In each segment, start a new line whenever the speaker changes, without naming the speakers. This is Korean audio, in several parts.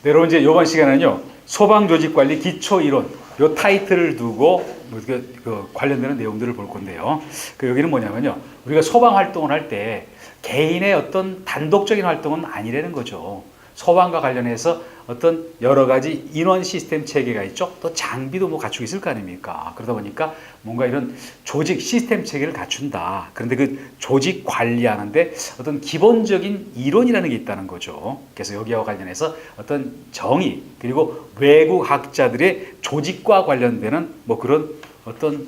여러분 이제 이번 시간에는요 소방조직관리 기초이론 요 타이틀을 두고 그 관련되는 내용들을 볼 건데요. 여기는 뭐냐면요 우리가 소방 활동을 할 때 개인의 어떤 단독적인 활동은 아니라는 거죠. 소방과 관련해서 어떤 여러 가지 인원 시스템 체계가 있죠. 또 장비도 뭐 갖추고 있을 거 아닙니까? 그러다 보니까 뭔가 이런 조직 시스템 체계를 갖춘다. 그런데 그 조직 관리하는데 어떤 기본적인 이론이라는 게 있다는 거죠. 그래서 여기와 관련해서 어떤 정의 그리고 외국 학자들의 조직과 관련되는 뭐 그런 어떤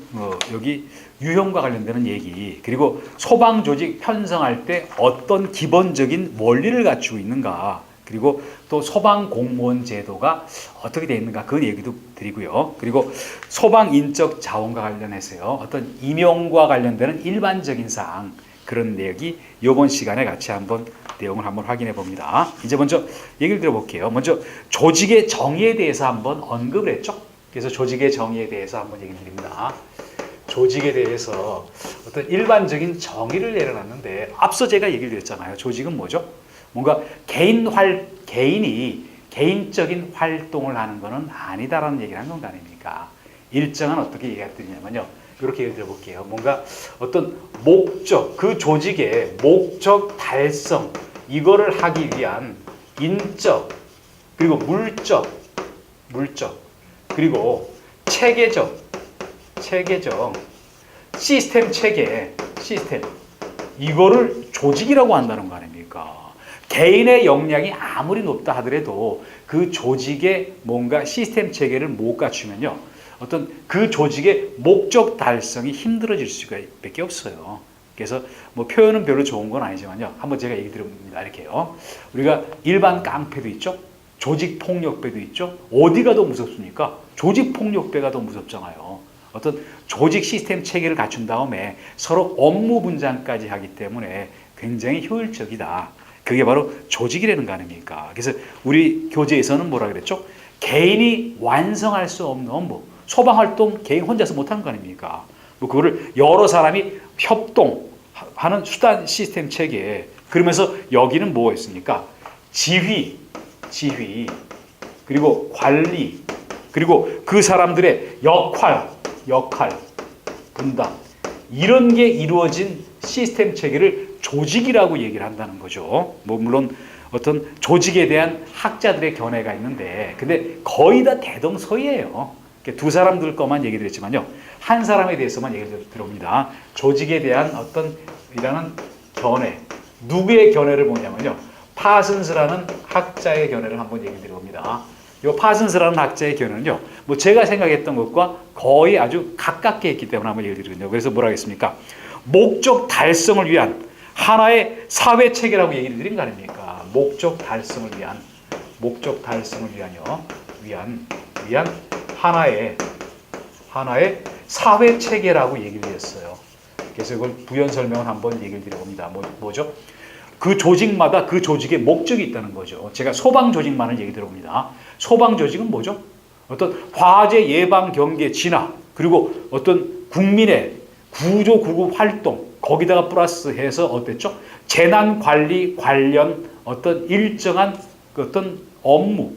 여기 유형과 관련되는 얘기 그리고 소방 조직 편성할 때 어떤 기본적인 원리를 갖추고 있는가 그리고 또 소방 공무원 제도가 어떻게 되어 있는가 그 얘기도 드리고요. 그리고 소방 인적 자원과 관련해서요. 어떤 임용과 관련되는 일반적인 사항 그런 내용이 이번 시간에 같이 한번 내용을 한번 확인해 봅니다. 이제 먼저 얘기를 들어볼게요. 먼저 조직의 정의에 대해서 한번 언급을 했죠. 그래서 조직의 정의에 대해서 한번 얘기 드립니다. 조직에 대해서 어떤 일반적인 정의를 내려놨는데 앞서 제가 얘기를 드렸잖아요. 조직은 뭐죠? 뭔가 개인이 개인적인 활동을 하는 것은 아니다라는 얘기를 한 건 아닙니까? 일정한 어떻게 얘기가 드리냐면요. 이렇게 얘기를 들어볼게요. 뭔가 어떤 목적, 그 조직의 목적 달성, 이거를 하기 위한 인적, 그리고 물적, 그리고 체계적, 시스템 체계, 이거를 조직이라고 한다는 거 아닙니까? 개인의 역량이 아무리 높다 하더라도 그 조직의 뭔가 시스템 체계를 못 갖추면요. 어떤 그 조직의 목적 달성이 힘들어질 수밖에 없어요. 그래서 뭐 표현은 별로 좋은 건 아니지만요. 한번 제가 얘기 드립니다. 이렇게요. 우리가 일반 깡패도 있죠. 조직 폭력배도 있죠. 어디가 더 무섭습니까? 조직 폭력배가 더 무섭잖아요. 어떤 조직 시스템 체계를 갖춘 다음에 서로 업무 분장까지 하기 때문에 굉장히 효율적이다. 그게 바로 조직이라는 거 아닙니까? 그래서 우리 교재에서는 뭐라 그랬죠? 개인이 완성할 수 없는 업무, 소방활동 개인 혼자서 못하는 거 아닙니까? 뭐 그거를 여러 사람이 협동하는 수단 시스템 체계. 그러면서 여기는 뭐가 있습니까? 지휘, 그리고 관리, 그리고 그 사람들의 역할, 분담. 이런 게 이루어진 시스템 체계를 조직이라고 얘기를 한다는 거죠. 뭐 물론 어떤 조직에 대한 학자들의 견해가 있는데 근데 거의 다 대동소이해요. 두 사람들 것만 얘기 드렸지만요. 한 사람에 대해서만 얘기를 들어옵니다. 조직에 대한 어떤 이라는 견해. 누구의 견해를 보냐면요. 파슨스라는 학자의 견해를 한번 얘기 드려봅니다. 이 파슨스라는 학자의 견해는요. 뭐 제가 생각했던 것과 거의 아주 가깝게 했기 때문에 한번 얘기 드리거든요. 그래서 뭐라 하겠습니까? 목적 달성을 위한 하나의 사회 체계라고 얘기를 드린 거 아닙니까? 목적 달성을 위한 하나의 사회 체계라고 얘기를 드렸어요. 그래서 이걸 부연 설명을 한번 얘기를 드려봅니다. 뭐죠? 그 조직마다 그 조직의 목적이 있다는 거죠. 제가 소방 조직만을 얘기 들어봅니다. 소방 조직은 뭐죠? 어떤 화재 예방 경계 진화 그리고 어떤 국민의 구조 구급 활동 거기다가 플러스해서 어땠죠? 재난 관리 관련 어떤 일정한 어떤 업무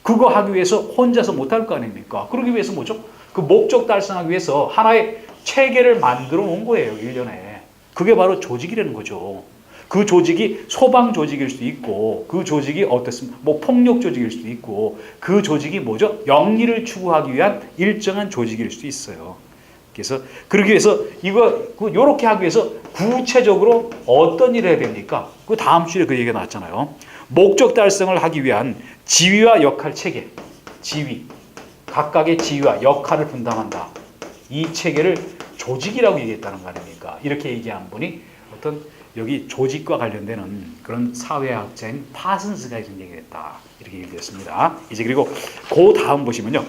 그거 하기 위해서 혼자서 못할 거 아닙니까? 그러기 위해서 뭐죠? 그 목적 달성하기 위해서 하나의 체계를 만들어 놓은 거예요. 1년에. 그게 바로 조직이라는 거죠. 그 조직이 소방 조직일 수도 있고 그 조직이 어떻습니까? 뭐 폭력 조직일 수도 있고 그 조직이 뭐죠? 영리를 추구하기 위한 일정한 조직일 수도 있어요. 그래서 그러기 위해서 요렇게 하기 위해서 구체적으로 어떤 일을 해야 됩니까? 그 다음 주에 그 얘기가 나왔잖아요. 목적 달성을 하기 위한 지위와 역할 체계. 각각의 지위와 역할을 분담한다. 이 체계를 조직이라고 얘기했다는 거 아닙니까? 이렇게 얘기한 분이 어떤 여기 조직과 관련되는 그런 사회학자인 파슨스가 이런 얘기를 했다. 이렇게 얘기했습니다. 이제 그리고 그 다음 보시면요.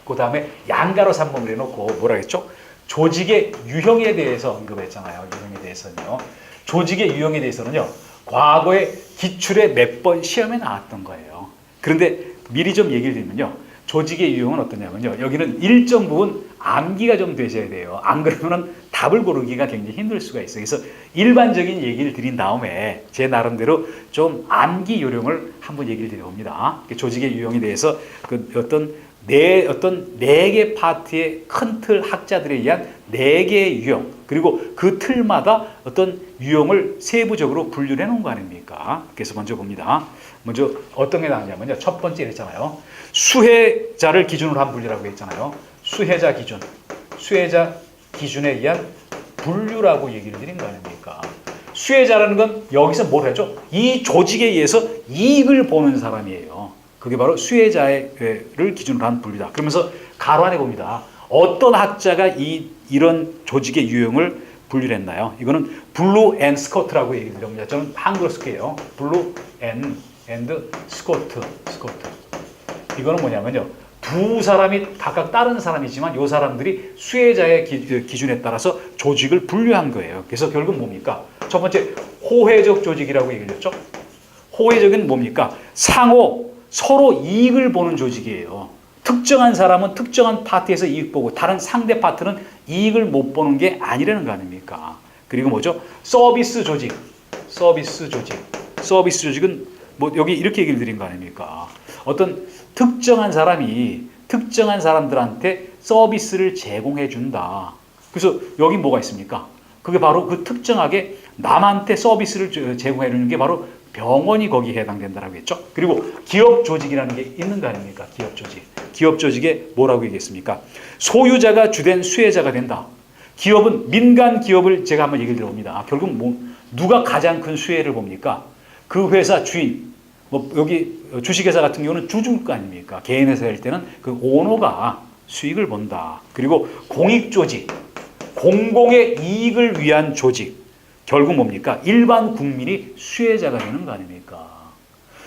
그 다음에 양가로 3번을 해놓고 뭐라 했죠? 조직의 유형에 대해서 언급했잖아요. 유형에 대해서는요. 조직의 유형에 대해서는요. 과거에 기출에 몇 번 시험에 나왔던 거예요. 그런데 미리 좀 얘기를 드리면요. 조직의 유형은 어떠냐면요. 여기는 일정 부분 암기가 좀 되셔야 돼요. 안 그러면은 답을 고르기가 굉장히 힘들 수가 있어요. 그래서 일반적인 얘기를 드린 다음에 제 나름대로 좀 암기 요령을 한번 얘기를 드려봅니다. 조직의 유형에 대해서 그 어떤 네 개 파트의 큰 틀 학자들에 의한 네 개의 유형, 그리고 그 틀마다 어떤 유형을 세부적으로 분류를 해놓은 거 아닙니까? 그래서 먼저 봅니다. 먼저 어떤 게 나오냐면요. 첫 번째 이랬잖아요. 수혜자를 기준으로 한 분류라고 했잖아요. 수혜자 기준, 수혜자 기준에 의한 분류라고 얘기를 드린 거 아닙니까? 수혜자라는 건 여기서 뭘 하죠? 이 조직에 의해서 이익을 보는 사람이에요. 그게 바로 수혜자를 기준으로 한 분류다. 그러면서 가로 안에 봅니다. 어떤 학자가 이런 조직의 유형을 분류를 했나요? 이거는 블루 앤 스코트라고 얘기를 드립니다. 저는 한글로 쓸게요. 블루 앤 스코트. 이거는 뭐냐면요. 두 사람이 각각 다른 사람이지만 이 사람들이 수혜자의 기준에 따라서 조직을 분류한 거예요. 그래서 결국 뭡니까? 첫 번째, 호혜적 조직이라고 얘기를 했죠. 호혜적은 뭡니까? 서로 이익을 보는 조직이에요. 특정한 사람은 특정한 파트에서 이익 보고 다른 상대 파트는 이익을 못 보는 게 아니라는 거 아닙니까? 그리고 뭐죠? 서비스 조직은 뭐 여기 이렇게 얘기를 드린 거 아닙니까? 어떤 특정한 사람이 특정한 사람들한테 서비스를 제공해 준다. 그래서 여기 뭐가 있습니까? 그게 바로 그 특정하게 남한테 서비스를 제공해 주는 게 바로 병원이 거기에 해당된다라고 했죠. 그리고 기업 조직이라는 게 있는 거 아닙니까? 기업 조직에 뭐라고 얘기했습니까? 소유자가 주된 수혜자가 된다. 기업은 민간 기업을 제가 한번 얘기를 들어봅니다. 결국 누가 가장 큰 수혜를 봅니까? 그 회사 주인, 여기 주식회사 같은 경우는 주주일 거 아닙니까? 개인 회사일 때는 그 오너가 수익을 본다. 그리고 공익조직, 공공의 이익을 위한 조직. 결국 뭡니까? 일반 국민이 수혜자가 되는 거 아닙니까?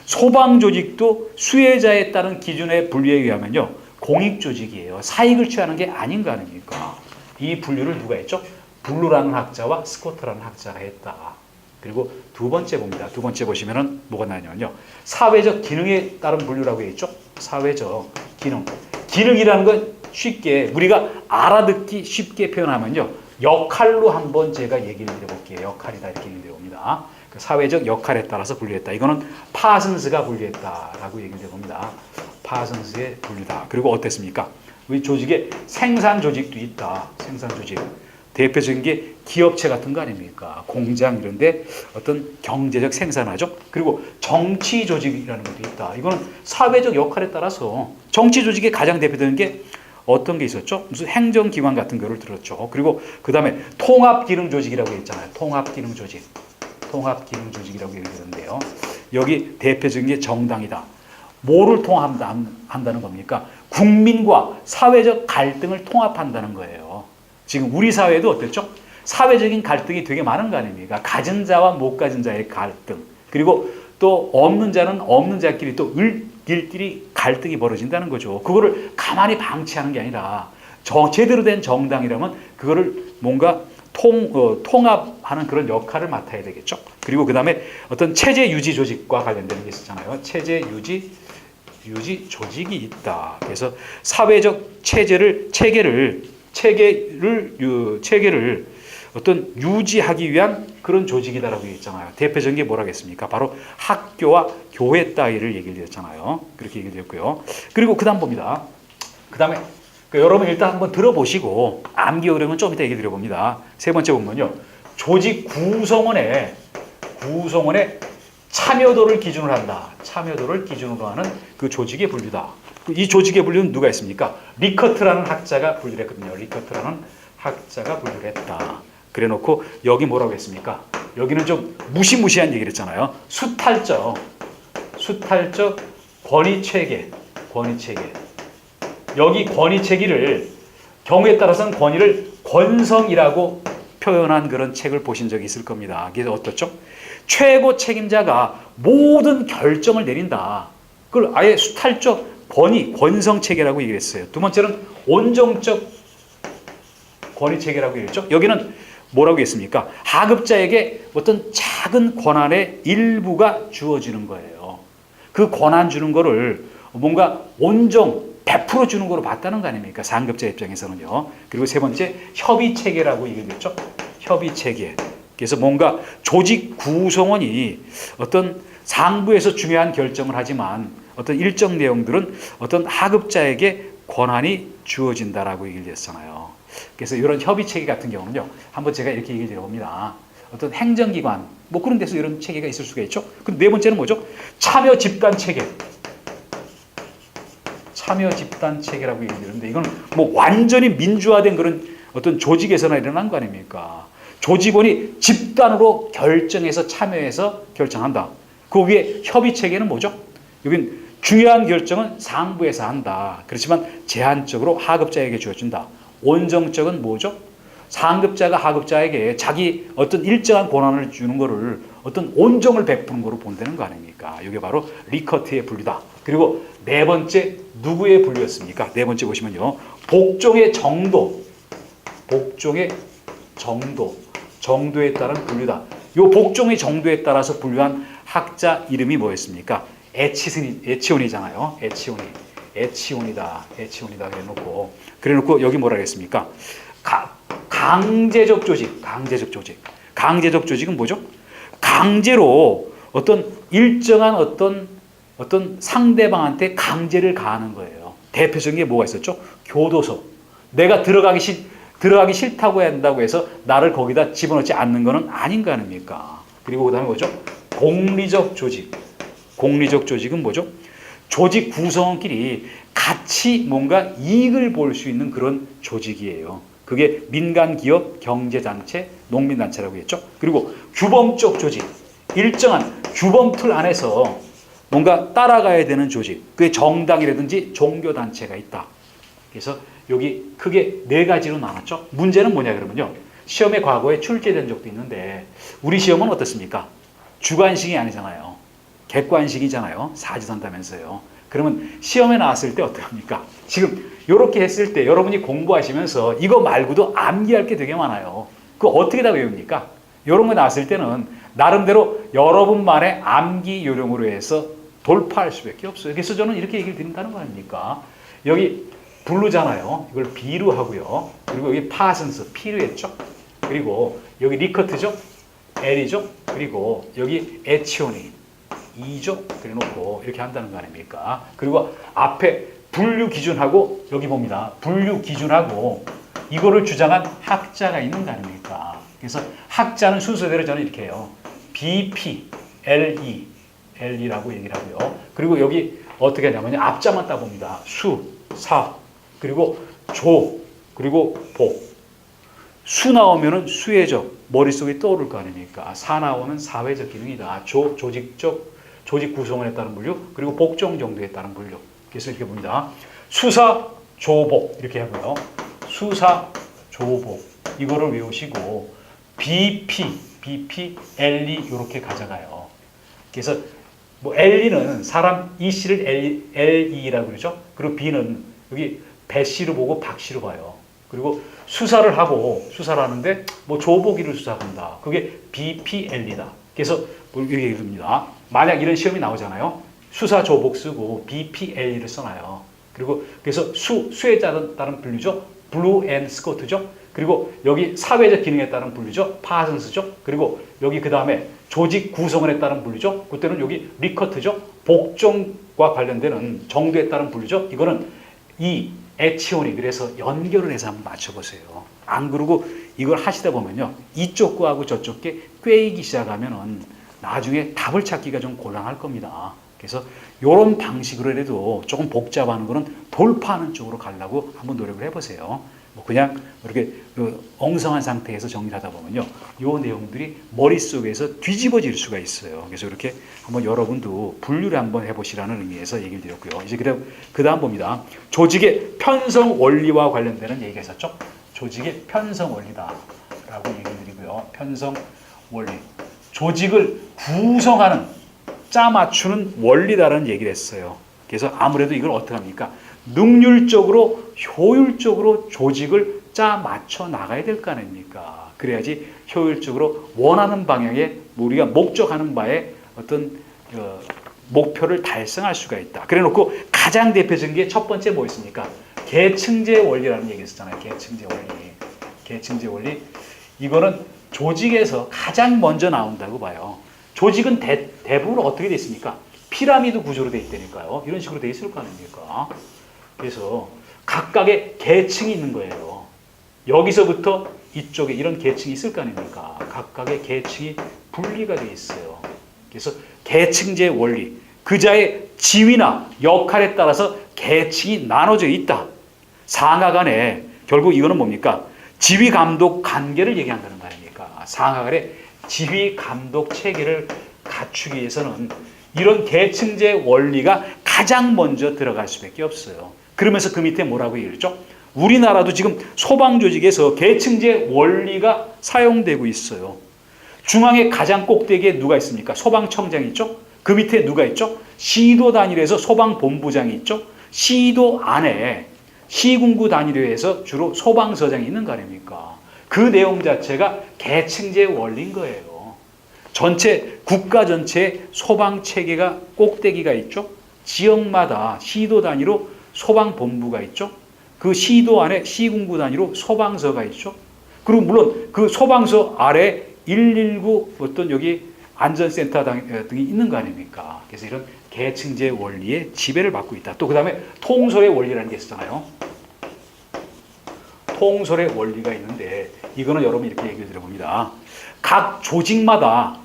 소방조직도 수혜자에 따른 기준의 분류에 의하면요. 공익조직이에요. 사익을 취하는 게 아닌 거 아닙니까? 이 분류를 누가 했죠? 블루라는 학자와 스코트라는 학자가 했다. 그리고 두 번째 봅니다. 두 번째 보시면은 뭐가 나냐면요. 사회적 기능에 따른 분류라고 했죠. 사회적 기능. 기능이라는 건 쉽게 우리가 알아듣기 쉽게 표현하면요. 역할로 한번 제가 얘기를 드려볼게요. 역할이다 이렇게 얘기를 드려봅니다. 그 사회적 역할에 따라서 분류했다. 이거는 파슨스가 분류했다라고 얘기를 드려봅니다. 파슨스의 분류다. 그리고 어땠습니까? 우리 조직에 생산 조직도 있다. 생산 조직. 대표적인 게 기업체 같은 거 아닙니까? 공장 이런 데 어떤 경제적 생산하죠. 그리고 정치 조직이라는 것도 있다. 이거는 사회적 역할에 따라서 정치 조직에 가장 대표되는 게 어떤 게 있었죠? 무슨 행정기관 같은 거를 들었죠. 그리고 그 다음에 통합기능조직이라고 했잖아요. 통합기능조직이라고 얘기했는데요. 여기 대표적인 게 정당이다. 뭐를 통합한다는 겁니까? 국민과 사회적 갈등을 통합한다는 거예요. 지금 우리 사회도 어땠죠? 사회적인 갈등이 되게 많은 거 아닙니까? 가진 자와 못 가진 자의 갈등. 그리고 또 없는 자는 없는 자끼리 또 일끼리 갈등이 벌어진다는 거죠. 그거를 가만히 방치하는 게 아니라 제대로 된 정당이라면 그거를 뭔가 통합하는 그런 역할을 맡아야 되겠죠. 그리고 그 다음에 어떤 체제 유지 조직과 관련되는 게 있었잖아요. 체제 유지 조직이 있다. 그래서 사회적 체계를 어떤 유지하기 위한 그런 조직이다라고 얘기했잖아요. 대표적인 게 뭐라겠습니까? 바로 학교와 교회 따위를 얘기를 드렸잖아요. 그렇게 얘기를 드렸고요. 그리고 그 다음 봅니다. 그 다음에 여러분 일단 한번 들어보시고 암기 요령은 좀 이따 얘기 드려봅니다. 세 번째 보면요. 조직 구성원의 참여도를 기준으로 한다. 참여도를 기준으로 하는 그 조직의 분류다. 이 조직의 분류는 누가 했습니까? 리커트라는 학자가 분류를 했거든요. 리커트라는 학자가 분류를 했다. 그래 놓고 여기 뭐라고 했습니까? 여기는 좀 무시무시한 얘기를 했잖아요. 수탈적 권위체계. 여기 권위체계를 경우에 따라서는 권위를 권성이라고 표현한 그런 책을 보신 적이 있을 겁니다. 그래서 어떻죠? 최고 책임자가 모든 결정을 내린다. 그걸 아예 수탈적 권성체계라고 얘기했어요. 두 번째는 온정적 권위체계라고 얘기했죠. 여기는 뭐라고 했습니까? 하급자에게 어떤 작은 권한의 일부가 주어지는 거예요. 그 권한 주는 거를 뭔가 베풀어 주는 거로 봤다는 거 아닙니까? 상급자 입장에서는요. 그리고 세 번째, 협의 체계라고 얘기했죠. 협의 체계. 그래서 뭔가 조직 구성원이 어떤 상부에서 중요한 결정을 하지만 어떤 일정 내용들은 어떤 하급자에게 권한이 주어진다라고 얘기를 했잖아요. 그래서 이런 협의 체계 같은 경우는요, 한번 제가 이렇게 얘기를 드려봅니다. 어떤 행정기관, 뭐 그런 데서 이런 체계가 있을 수가 있죠. 그럼 네 번째는 뭐죠? 참여 집단 체계. 참여 집단 체계라고 얘기를 드리는데, 이건 뭐 완전히 민주화된 그런 어떤 조직에서나 일어난 거 아닙니까? 조직원이 집단으로 결정해서 참여해서 결정한다. 그 위에 협의 체계는 뭐죠? 여긴 중요한 결정은 상부에서 한다. 그렇지만 제한적으로 하급자에게 주어진다. 온정적은 뭐죠? 상급자가 하급자에게 자기 어떤 일정한 권한을 주는 거를 어떤 온정을 베푸는 거로 본다는 거 아닙니까? 이게 바로 리커트의 분류다. 그리고 네 번째, 누구의 분류였습니까? 네 번째 보시면요. 복종의 정도. 복종의 정도. 정도에 따른 분류다. 이 복종의 정도에 따라서 분류한 학자 이름이 뭐였습니까? 에치온이잖아요. 에치온이다. 그래놓고 여기 뭐라 그랬습니까? 강제적 조직. 강제적 조직은 뭐죠? 강제로 어떤 일정한 어떤 상대방한테 강제를 가하는 거예요. 대표적인 게 뭐가 있었죠? 교도소. 내가 들어가기 싫다고 한다고 해서 나를 거기다 집어넣지 않는 거는 아닌 거 아닙니까? 그리고 그 다음에 뭐죠? 공리적 조직. 공리적 조직은 뭐죠? 조직 구성원끼리 같이 뭔가 이익을 볼 수 있는 그런 조직이에요. 그게 민간기업, 경제단체, 농민단체라고 했죠. 그리고 규범적 조직. 일정한 규범 틀 안에서 뭔가 따라가야 되는 조직. 그게 정당이라든지 종교단체가 있다. 그래서 여기 크게 네 가지로 나눴죠. 문제는 뭐냐 그러면요. 시험에 과거에 출제된 적도 있는데 우리 시험은 어떻습니까? 주관식이 아니잖아요. 객관식이잖아요. 사지선다면서요. 그러면 시험에 나왔을 때 어떡합니까? 지금 이렇게 했을 때 여러분이 공부하시면서 이거 말고도 암기할 게 되게 많아요. 그거 어떻게 다 외웁니까? 이런 거 나왔을 때는 나름대로 여러분만의 암기 요령으로 해서 돌파할 수밖에 없어요. 그래서 저는 이렇게 얘기를 드린다는 거 아닙니까? 여기 블루잖아요. 이걸 B로 하고요. 그리고 여기 파슨스, P로 했죠. 그리고 여기 리커트죠. L이죠. 그리고 여기 에치온이 E죠. 그래놓고 이렇게 한다는 거 아닙니까? 그리고 앞에 분류 기준하고 여기 봅니다. 분류 기준하고 이거를 주장한 학자가 있는 거 아닙니까? 그래서 학자는 순서대로 저는 이렇게 해요. BP, LE, LE라고 얘기를 하고요. 그리고 여기 어떻게 하냐면요. 앞자만 따봅니다. 수, 사, 그리고 조, 그리고 복. 수 나오면은 수혜적, 머릿속에 떠오를 거 아닙니까? 사 나오면 사회적 기능이다. 조직 구성원에 따른 분류, 그리고 복종 정도에 따른 분류. 그래서 이렇게 봅니다. 수사, 조복 이렇게 하고요. 수사, 조복 이거를 외우시고 BP, LE 이렇게 가져가요. 그래서 뭐 LE는 사람 이 씨를 LE라고 그러죠. 그리고 B는 여기 배씨로 보고 박씨로 봐요. 그리고 수사를 하는데 뭐 조복이를 수사한다. 그게 BPL이다. 그래서 이렇게 얘기합니다. 만약 이런 시험이 나오잖아요. 수사 조복 쓰고 BPL을 써놔요. 그리고 그래서 수에 따른 분류죠. 블루 앤 스코트죠. 그리고 여기 사회적 기능에 따른 분류죠. 파슨스죠. 그리고 여기 그 다음에 조직 구성원에 따른 분류죠. 그때는 여기 리커트죠. 복종과 관련되는 정도에 따른 분류죠. 이거는 이 에치온이 그래서 연결을 해서 한번 맞춰보세요. 안 그러고 이걸 하시다 보면요. 이쪽 거하고 저쪽 게 꿰이기 시작하면은 나중에 답을 찾기가 좀 곤란할 겁니다. 그래서 이런 방식으로라도 조금 복잡한 거는 돌파하는 쪽으로 가려고 한번 노력을 해보세요. 뭐 그냥 이렇게 엉성한 상태에서 정리하다 보면요. 이 내용들이 머릿속에서 뒤집어질 수가 있어요. 그래서 이렇게 한번 여러분도 분류를 한번 해보시라는 의미에서 얘기를 드렸고요. 이제 그 다음 봅니다. 조직의 편성 원리와 관련되는 얘기가 있었죠. 조직의 편성 원리다라고 얘기를 드리고요. 편성 원리. 조직을 구성하는, 짜 맞추는 원리다라는 얘기를 했어요. 그래서 아무래도 이걸 어떻게 합니까? 능률적으로, 효율적으로 조직을 짜 맞춰 나가야 될 거 아닙니까? 그래야지 효율적으로 원하는 방향에 우리가 목적하는 바에 어떤 목표를 달성할 수가 있다. 그래 놓고 가장 대표적인 게 첫 번째 뭐였습니까? 계층제 원리라는 얘기 있었잖아요. 계층제 원리. 계층제 원리. 이거는 조직에서 가장 먼저 나온다고 봐요. 조직은 대부분 어떻게 돼 있습니까? 피라미드 구조로 돼 있다니까요. 이런 식으로 돼 있을 거 아닙니까? 그래서 각각의 계층이 있는 거예요. 여기서부터 이쪽에 이런 계층이 있을 거 아닙니까? 각각의 계층이 분리가 돼 있어요. 그래서 계층제 원리. 그자의 지위나 역할에 따라서 계층이 나눠져 있다. 상하 간에 결국 이거는 뭡니까? 지휘 감독 관계를 얘기한다는 거 아닙니까? 상하 간의 지휘 감독 체계를 갖추기 위해서는 이런 계층제 원리가 가장 먼저 들어갈 수밖에 없어요. 그러면서 그 밑에 뭐라고 얘기했죠? 우리나라도 지금 소방 조직에서 계층제 원리가 사용되고 있어요. 중앙에 가장 꼭대기에 누가 있습니까? 소방청장이 있죠? 그 밑에 누가 있죠? 시도 단위로해서 소방본부장이 있죠? 시도 안에 시군구 단위로 해서 주로 소방서장이 있는 거 아닙니까? 그 내용 자체가 계층제 원리인 거예요. 전체 국가 전체의 소방 체계가 꼭대기가 있죠. 지역마다 시도 단위로 소방본부가 있죠. 그 시도 안에 시군구 단위로 소방서가 있죠. 그리고 물론 그 소방서 아래 119 어떤 여기 안전센터 등이 있는 거 아닙니까? 그래서 이런 계층제 원리의 지배를 받고 있다. 또 그 다음에 통솔의 원리라는 게 있었잖아요. 통솔의 원리가 있는데 이거는 여러분 이렇게 얘기를 드려봅니다. 각 조직마다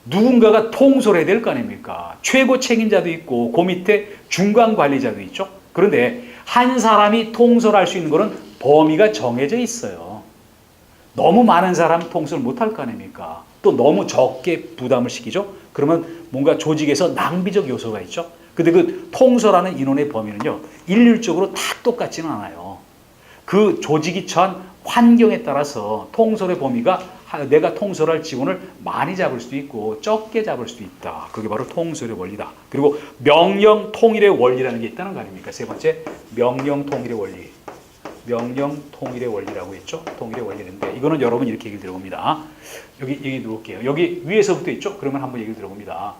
누군가가 통솔해야 될 거 아닙니까? 최고 책임자도 있고 그 밑에 중간 관리자도 있죠. 그런데 한 사람이 통솔할 수 있는 거는 범위가 정해져 있어요. 너무 많은 사람 통솔 못할 거 아닙니까? 또 너무 적게 부담을 시키죠. 그러면 뭔가 조직에서 낭비적 요소가 있죠. 근데 그 통솔하는 인원의 범위는요, 일률적으로 다 똑같지는 않아요. 그 조직이 처한 환경에 따라서 통솔의 범위가 내가 통솔할 직원을 많이 잡을 수도 있고 적게 잡을 수도 있다. 그게 바로 통솔의 원리다. 그리고 명령 통일의 원리라는 게 있다는 거 아닙니까? 세 번째, 명령 통일의 원리. 명령 통일의 원리라고 했죠. 통일의 원리인데 이거는 여러분 이렇게 얘기를 들어봅니다. 여기 얘기 들어볼게요. 여기 위에서부터 있죠. 그러면 한번 얘기를 들어봅니다.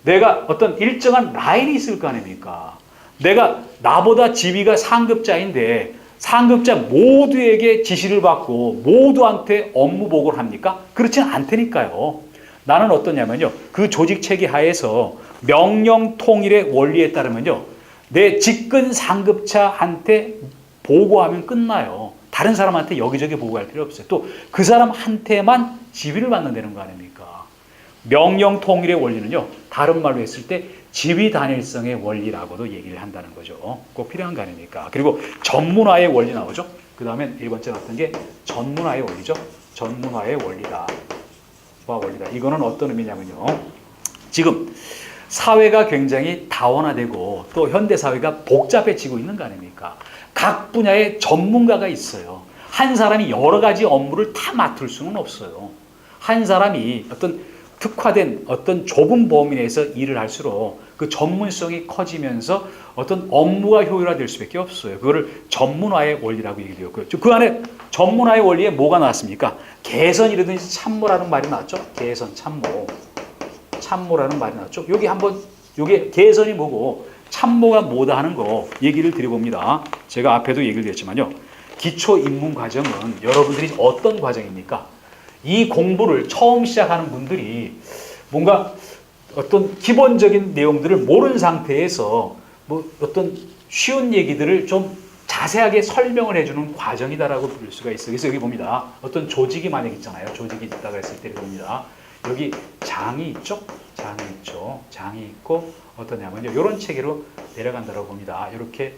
내가 어떤 일정한 라인이 있을 거 아닙니까? 내가 나보다 지위가 상급자인데 상급자 모두에게 지시를 받고 모두한테 업무 보고를 합니까? 그렇지는 않다니까요. 나는 어떠냐면요. 그 조직 체계 하에서 명령 통일의 원리에 따르면요. 내 직근 상급자한테 보고하면 끝나요. 다른 사람한테 여기저기 보고할 필요 없어요. 또 그 사람한테만 지휘를 받는다는 거 아닙니까? 명령 통일의 원리는요. 다른 말로 했을 때 지휘 단일성의 원리라고도 얘기를 한다는 거죠. 꼭 필요한 거 아닙니까? 그리고 전문화의 원리 나오죠. 그 다음에 네 번째 나왔던 게 전문화의 원리죠. 전문화의 원리다. 원리다. 이거는 어떤 의미냐면요. 지금 사회가 굉장히 다원화되고 또 현대사회가 복잡해지고 있는 거 아닙니까? 각 분야의 전문가가 있어요. 한 사람이 여러 가지 업무를 다 맡을 수는 없어요. 한 사람이 어떤 특화된 어떤 좁은 범위 내에서 일을 할수록 그 전문성이 커지면서 어떤 업무가 효율화될 수밖에 없어요. 그거를 전문화의 원리라고 얘기되었고요. 그 안에 전문화의 원리에 뭐가 나왔습니까? 개선이라든지 참모라는 말이 나왔죠. 개선, 참모. 참모라는 말이 나왔죠. 여기 한번 이게 개선이 뭐고 참모가 뭐다 하는 거 얘기를 드려봅니다. 제가 앞에도 얘기를 드렸지만요. 기초 입문 과정은 여러분들이 어떤 과정입니까? 이 공부를 처음 시작하는 분들이 뭔가 어떤 기본적인 내용들을 모르는 상태에서 뭐 어떤 쉬운 얘기들을 좀 자세하게 설명을 해주는 과정이다라고 부를 수가 있어요. 그래서 여기 봅니다. 어떤 조직이 만약 있잖아요. 조직이 있다고 했을 때 봅니다. 여기 장이 있죠? 장이 있죠. 장이 있고 어떠냐면요. 이런 체계로 내려간다고 봅니다. 이렇게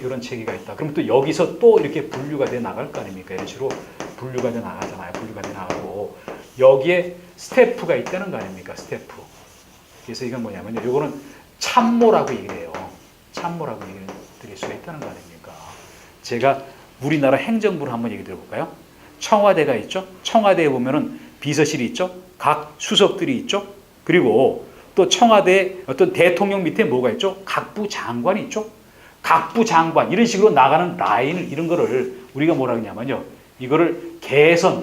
이런 체계가 있다. 그럼 또 여기서 또 이렇게 분류가 돼 나갈 거 아닙니까? 이런 식으로 분류가 돼 나가잖아요. 분류가 돼 나가고 여기에 스태프가 있다는 거 아닙니까? 스태프. 그래서 이건 뭐냐면요. 이거는 참모라고 얘기를 해요. 참모라고 얘기를 드릴 수가 있다는 거 아닙니까? 제가 우리나라 행정부를 한번 얘기 들어볼까요? 청와대가 있죠. 청와대에 보면은 비서실이 있죠. 각 수석들이 있죠. 그리고 또 청와대 어떤 대통령 밑에 뭐가 있죠? 각부 장관이 있죠. 각부 장관 이런 식으로 나가는 라인을 이런 거를 우리가 뭐라 그러냐면요. 이거를 개선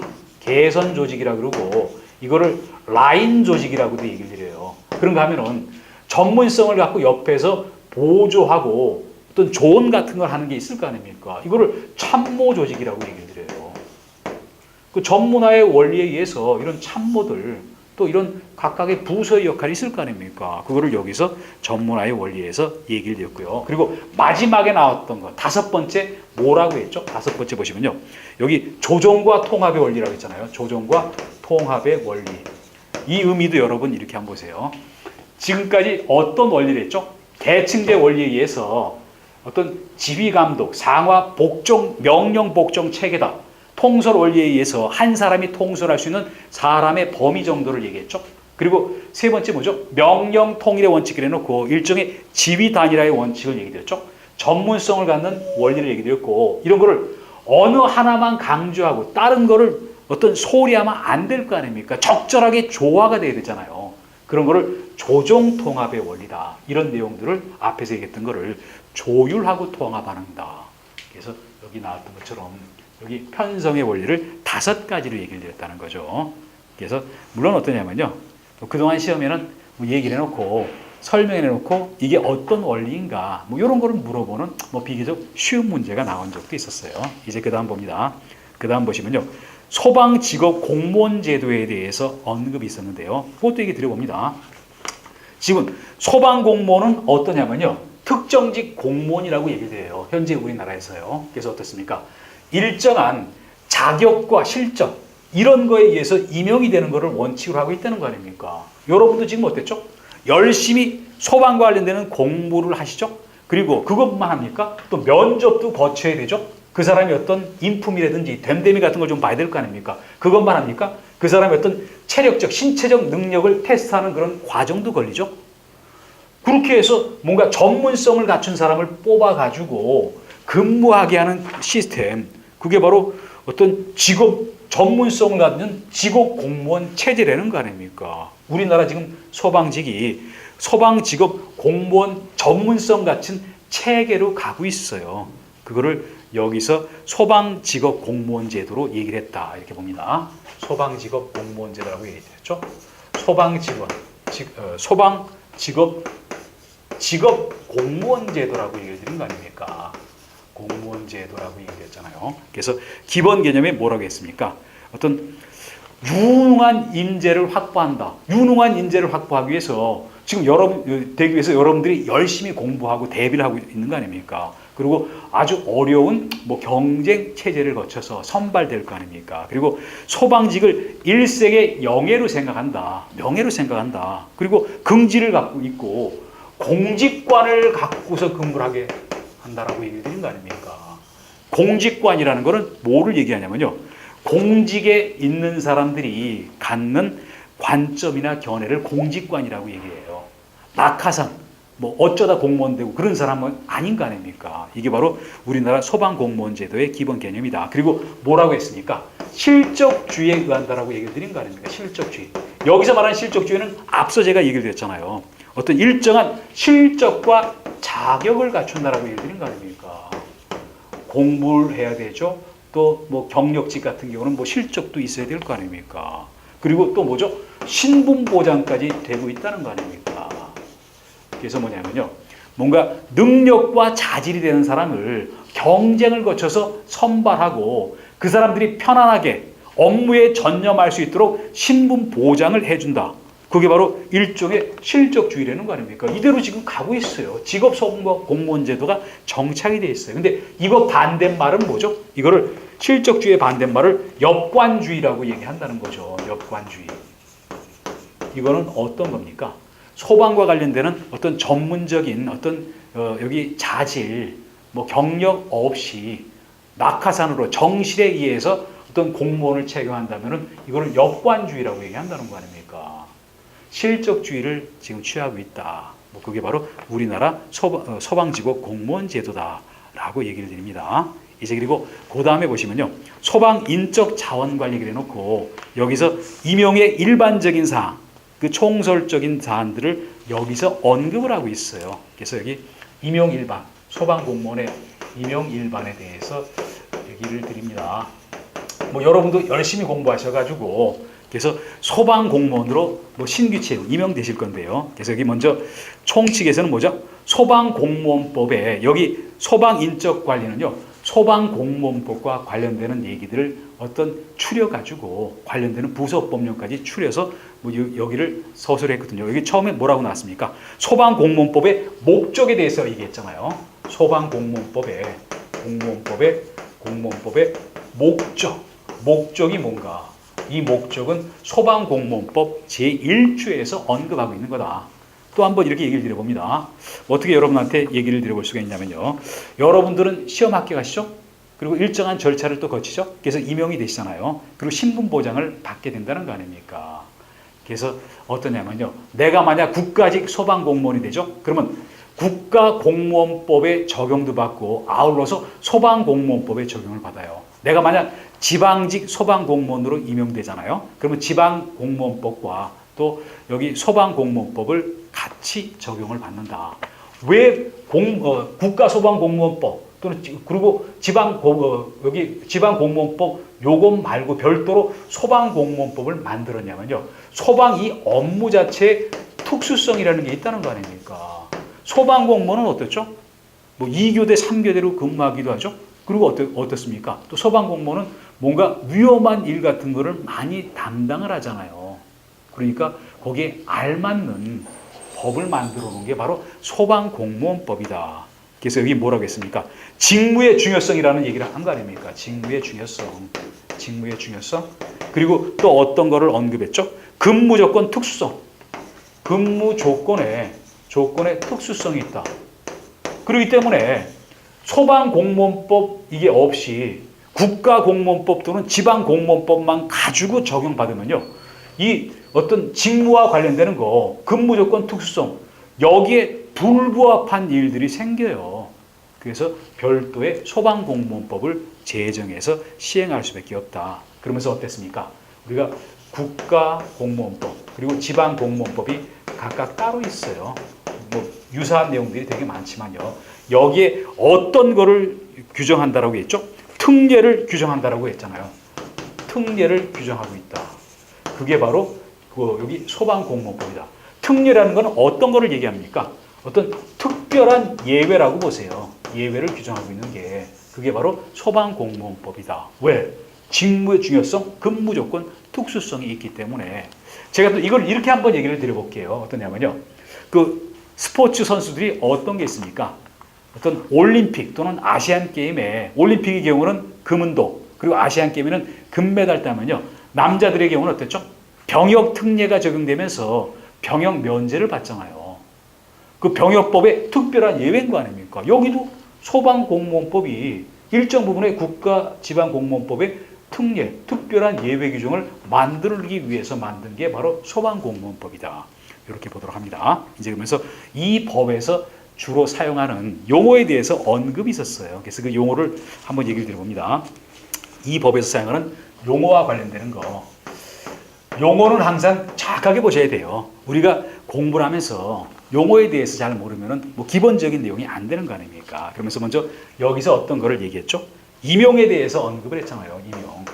조직이라고 그러고 이거를 라인 조직이라고도 얘기를 드려요. 그런가 하면은 전문성을 갖고 옆에서 보조하고 어떤 조언 같은 걸 하는 게 있을 거 아닙니까? 이거를 참모 조직이라고 얘기를 드려요. 그 전문화의 원리에 의해서 이런 참모들 또 이런 각각의 부서의 역할이 있을 거 아닙니까? 그거를 여기서 전문화의 원리에서 얘기를 드렸고요. 그리고 마지막에 나왔던 거 다섯 번째 뭐라고 했죠? 다섯 번째 보시면요. 여기 조정과 통합의 원리라고 했잖아요. 조정과 통합의 원리. 이 의미도 여러분 이렇게 한번 보세요. 지금까지 어떤 원리를 했죠? 계층제 원리에 의해서 어떤 지휘감독, 상하 복종, 명령 복종 체계다. 통솔 원리에 의해서 한 사람이 통솔할 수 있는 사람의 범위 정도를 얘기했죠. 그리고 세 번째 뭐죠? 명령 통일의 원칙을 해놓고 일종의 지휘 단일화의 원칙을 얘기드렸죠. 전문성을 갖는 원리를 얘기드렸고 이런 거를 어느 하나만 강조하고 다른 거를 어떤 소리하면 안 될 거 아닙니까? 적절하게 조화가 돼야 되잖아요. 그런 거를 조정 통합의 원리다. 이런 내용들을 앞에서 얘기했던 거를 조율하고 통합하는다. 그래서 여기 나왔던 것처럼 여기 편성의 원리를 다섯 가지로 얘기를 드렸다는 거죠. 그래서 물론 어떠냐면요. 그동안 시험에는 뭐 얘기를 해놓고 설명해놓고 이게 어떤 원리인가 뭐 이런 거를 물어보는 뭐 비교적 쉬운 문제가 나온 적도 있었어요. 이제 그 다음 봅니다. 그 다음 보시면요. 소방직업 공무원 제도에 대해서 언급이 있었는데요. 그것도 얘기 드려봅니다. 지금 소방공무원은 어떠냐면요. 특정직 공무원이라고 얘기를 해요. 현재 우리나라에서요. 그래서 어떻습니까? 일정한 자격과 실적 이런 거에 의해서 임용이 되는 것을 원칙으로 하고 있다는 거 아닙니까? 여러분도 지금 어땠죠? 열심히 소방과 관련되는 공부를 하시죠? 그리고 그것만 합니까? 또 면접도 거쳐야 되죠? 그 사람이 어떤 인품이라든지 됨됨이 같은 걸 좀 봐야 될 거 아닙니까? 그것만 합니까? 그 사람이 어떤 체력적, 신체적 능력을 테스트하는 그런 과정도 걸리죠? 그렇게 해서 뭔가 전문성을 갖춘 사람을 뽑아가지고 근무하게 하는 시스템, 그게 바로 어떤 직업 전문성을 갖는 직업 공무원 체제라는 거 아닙니까? 우리나라 지금 소방직이 소방직업 공무원 전문성 갖춘 체계로 가고 있어요. 그거를 여기서 소방직업 공무원 제도로 얘기를 했다. 이렇게 봅니다. 소방직업 공무원 제도라고 얘기했죠. 직업 공무원 제도라고 얘기를 드린 거 아닙니까? 공무원 제도라고 얘기했잖아요. 그래서 기본 개념에 뭐라고 했습니까? 어떤 유능한 인재를 확보한다. 유능한 인재를 확보하기 위해서 지금 되기 위해서 여러분들이 열심히 공부하고 대비를 하고 있는 거 아닙니까? 그리고 아주 어려운 뭐 경쟁 체제를 거쳐서 선발될 거 아닙니까? 그리고 소방직을 일색의 영예로 생각한다. 명예로 생각한다. 그리고 긍지를 갖고 있고 공직관을 갖고서 근무를 하게 한다라고 얘기를 드린 거 아닙니까? 공직관이라는 거는 뭐를 얘기하냐면요. 공직에 있는 사람들이 갖는 관점이나 견해를 공직관이라고 얘기해요. 낙하산, 뭐 어쩌다 공무원 되고 그런 사람은 아닌 거 아닙니까? 이게 바로 우리나라 소방공무원 제도의 기본 개념이다. 그리고 뭐라고 했습니까? 실적주의에 의한다라고 얘기를 드린 거 아닙니까? 실적주의. 여기서 말하는 실적주의는 앞서 제가 얘기를 드렸잖아요. 어떤 일정한 실적과 자격을 갖춘다라고 얘기를 드린 거 아닙니까? 공부를 해야 되죠. 또 뭐 경력직 같은 경우는 뭐 실적도 있어야 될 거 아닙니까? 그리고 또 뭐죠? 신분 보장까지 되고 있다는 거 아닙니까? 그래서 뭐냐면요. 뭔가 능력과 자질이 되는 사람을 경쟁을 거쳐서 선발하고 그 사람들이 편안하게 업무에 전념할 수 있도록 신분 보장을 해준다. 그게 바로 일종의 실적주의라는 거 아닙니까? 이대로 지금 가고 있어요. 직업소방과 공무원 제도가 정착이 돼 있어요. 근데 이거 반대말은 뭐죠? 이거를 실적주의의 반대말을 역관주의라고 얘기한다는 거죠. 역관주의. 이거는 어떤 겁니까? 소방과 관련되는 어떤 전문적인 어떤 여기 자질, 뭐 경력 없이 낙하산으로 정실에 의해서 어떤 공무원을 채용한다면은 이거를 역관주의라고 얘기한다는 거 아닙니까? 실적주의를 지금 취하고 있다. 뭐 그게 바로 우리나라 소방직업 공무원 제도다라고 얘기를 드립니다. 이제 그리고 그 다음에 보시면요. 소방 인적 자원 관리를 해놓고 여기서 임용의 일반적인 사항, 그 총설적인 사안들을 여기서 언급을 하고 있어요. 그래서 여기 임용 일반, 소방 공무원의 임용 일반에 대해서 얘기를 드립니다. 뭐 여러분도 열심히 공부하셔가지고 그래서 소방 공무원으로 뭐 신규 채용 임용되실 건데요. 그래서 여기 먼저 총칙에서는 뭐죠? 소방공무원법에 여기 소방인적관리는요. 소방공무원법과 관련되는 얘기들을 어떤 추려가지고 관련되는 부서법령까지 추려서 뭐 여기를 서술했거든요. 여기 처음에 뭐라고 나왔습니까? 소방공무원법의 목적에 대해서 얘기했잖아요. 공무원법의 목적이 뭔가? 이 목적은 소방공무원법 제1조에서 언급하고 있는 거다. 또 한번 이렇게 얘기를 드려봅니다. 어떻게 여러분한테 얘기를 드려볼 수가 있냐면요. 여러분들은 시험 합격하시죠? 그리고 일정한 절차를 또 거치죠? 그래서 임용이 되시잖아요. 그리고 신분보장을 받게 된다는 거 아닙니까? 그래서 어떠냐면요. 내가 만약 국가직 소방공무원이 되죠? 그러면 국가공무원법의 적용도 받고 아울러서 소방공무원법의 적용을 받아요. 내가 만약 지방직 소방공무원으로 임용되잖아요. 그러면 지방공무원법과 또 여기 소방공무원법을 같이 적용을 받는다. 왜 국가소방공무원법 또는 그리고 여기 지방공무원법 요것 말고 별도로 소방공무원법을 만들었냐면요. 소방 이 업무 자체에 특수성이라는 게 있다는 거 아닙니까? 소방공무원은 어떻죠? 뭐 2교대, 3교대로 근무하기도 하죠. 그리고 어떻습니까? 또 소방공무원은 뭔가 위험한 일 같은 거를 많이 담당을 하잖아요. 그러니까 거기에 알맞는 법을 만들어 놓은 게 바로 소방공무원법이다. 그래서 여기 뭐라고 했습니까? 직무의 중요성이라는 얘기를 한 거 아닙니까? 직무의 중요성. 그리고 또 어떤 거를 언급했죠? 근무 조건 특수성. 근무 조건에 특수성이 있다. 그렇기 때문에 소방공무원법 이게 없이 국가공무원법 또는 지방공무원법만 가지고 적용받으면요. 이 어떤 직무와 관련되는 거, 근무 조건 특수성, 여기에 불부합한 일들이 생겨요. 그래서 별도의 소방공무원법을 제정해서 시행할 수밖에 없다. 그러면서 어땠습니까? 우리가 국가공무원법 그리고 지방공무원법이 각각 따로 있어요. 뭐 유사한 내용들이 되게 많지만요. 여기에 어떤 거를 규정한다라고 했죠? 특례를 규정한다라고 했잖아요. 특례를 규정하고 있다. 그게 바로 여기 소방공무원법이다. 특례라는 것은 어떤 거를 얘기합니까? 어떤 특별한 예외라고 보세요. 예외를 규정하고 있는 게 그게 바로 소방공무원법이다. 왜? 직무의 중요성, 근무 조건, 특수성이 있기 때문에 제가 또 이걸 이렇게 한번 얘기를 드려볼게요. 어떠냐면요. 그 스포츠 선수들이 어떤 게 있습니까? 어떤 올림픽 또는 아시안 게임에 올림픽의 경우는 금은도 그리고 아시안 게임에는 금메달 따면요. 남자들의 경우는 어땠죠? 병역 특례가 적용되면서 병역 면제를 받잖아요. 그 병역법의 특별한 예외인 거 아닙니까? 여기도 소방공무원법이 일정 부분의 국가지방공무원법의 특례, 특별한 예외 규정을 만들기 위해서 만든 게 바로 소방공무원법이다. 이렇게 보도록 합니다. 이제 그러면서 이 법에서 주로 사용하는 용어에 대해서 언급이 있었어요. 그래서 그 용어를 한번 얘기를 드려봅니다. 이 법에서 사용하는 용어와 관련되는 거. 용어는 항상 정확하게 보셔야 돼요. 우리가 공부를 하면서 용어에 대해서 잘 모르면은 뭐 기본적인 내용이 안 되는 거 아닙니까? 그러면서 먼저 여기서 어떤 거를 얘기했죠? 임용에 대해서 언급을 했잖아요. 임용.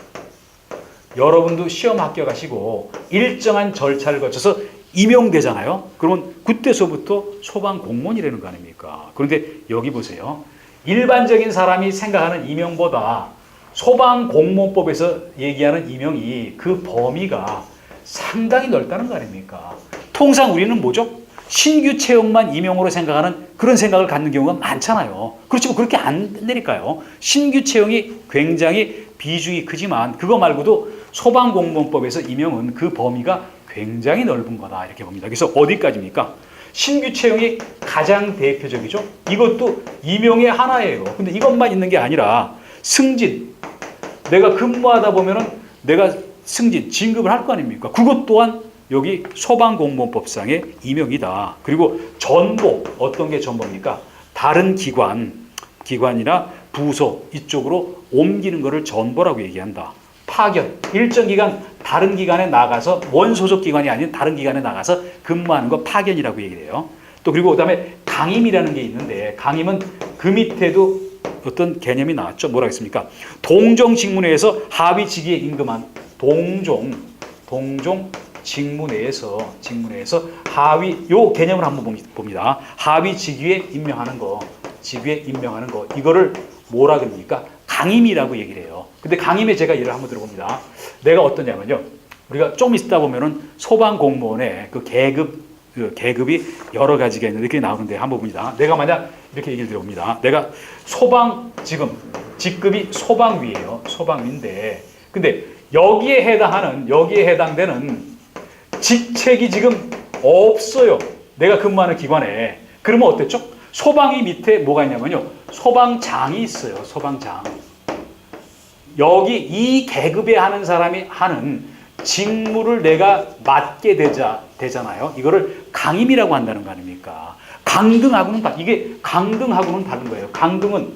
여러분도 시험 합격하시고 일정한 절차를 거쳐서 임용되잖아요. 그러면 그때서부터 소방공무원이라는 거 아닙니까? 그런데 여기 보세요. 일반적인 사람이 생각하는 임용보다 소방공무원법에서 얘기하는 임용이 그 범위가 상당히 넓다는 거 아닙니까? 통상 우리는 뭐죠? 신규 채용만 임용으로 생각하는 그런 생각을 갖는 경우가 많잖아요. 그렇지만 그렇게 안 되니까요. 신규 채용이 굉장히 비중이 크지만 그거 말고도 소방공무원법에서 임용은 그 범위가 굉장히 넓은 거다 이렇게 봅니다. 그래서 어디까지입니까? 신규 채용이 가장 대표적이죠. 이것도 임용의 하나예요. 근데 이것만 있는 게 아니라 승진. 내가 근무하다 보면은 내가 승진, 진급을 할 거 아닙니까? 그것 또한 여기 소방공무원법상의 임용이다. 그리고 전보, 어떤 게 전보입니까? 다른 기관이나 부서 이쪽으로 옮기는 것을 전보라고 얘기한다. 파견, 일정 기간 다른 기관에 나가서 원소속 기관이 아닌 다른 기관에 나가서 근무하는 거 파견이라고 얘기해요. 또 그리고 그다음에 강임이라는 게 있는데 강임은 그 밑에도 어떤 개념이 나왔죠. 뭐라고 했습니까? 동종 직무내에서 하위 직위에 임금한 동종 직무 내에서 하위 요 개념을 한번 봅니다. 하위 직위에 임명하는 거, 이거를 뭐라 그럽니까? 강임이라고 얘기를 해요. 근데 강임에 제가 예를 한번 들어봅니다. 내가 어떠냐면요. 우리가 좀 있다 보면은 소방 공무원의 그 계급이 여러 가지가 있는데 그게 나오는데 한번 봅니다. 내가 만약 이렇게 얘기를 들어봅니다. 내가 직급이 소방위예요. 소방위인데 근데 여기에 해당되는 직책이 지금 없어요. 내가 근무하는 기관에. 그러면 어땠죠? 소방위 밑에 뭐가 있냐면요. 소방장이 있어요. 소방장. 여기 이 계급에 하는 사람이 하는 직무를 내가 맡게 되잖아요. 이거를 강임이라고 한다는 거 아닙니까? 이게 강등하고는 다른 거예요. 강등은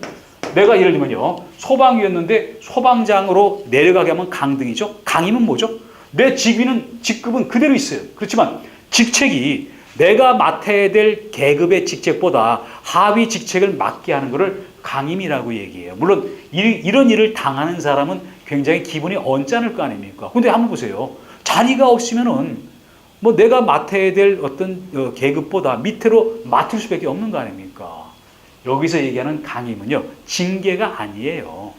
내가 예를 들면요. 소방위였는데 소방장으로 내려가게 하면 강등이죠. 강임은 뭐죠? 내 직급은 그대로 있어요. 그렇지만 직책이 내가 맡아야 될 계급의 직책보다 하위 직책을 맡게 하는 것을 강임이라고 얘기해요. 물론 이런 일을 당하는 사람은 굉장히 기분이 언짢을 거 아닙니까? 근데 한번 보세요. 자리가 없으면은 뭐 내가 맡아야 될 어떤 계급보다 밑으로 맡을 수밖에 없는 거 아닙니까? 여기서 얘기하는 강임은요. 징계가 아니에요.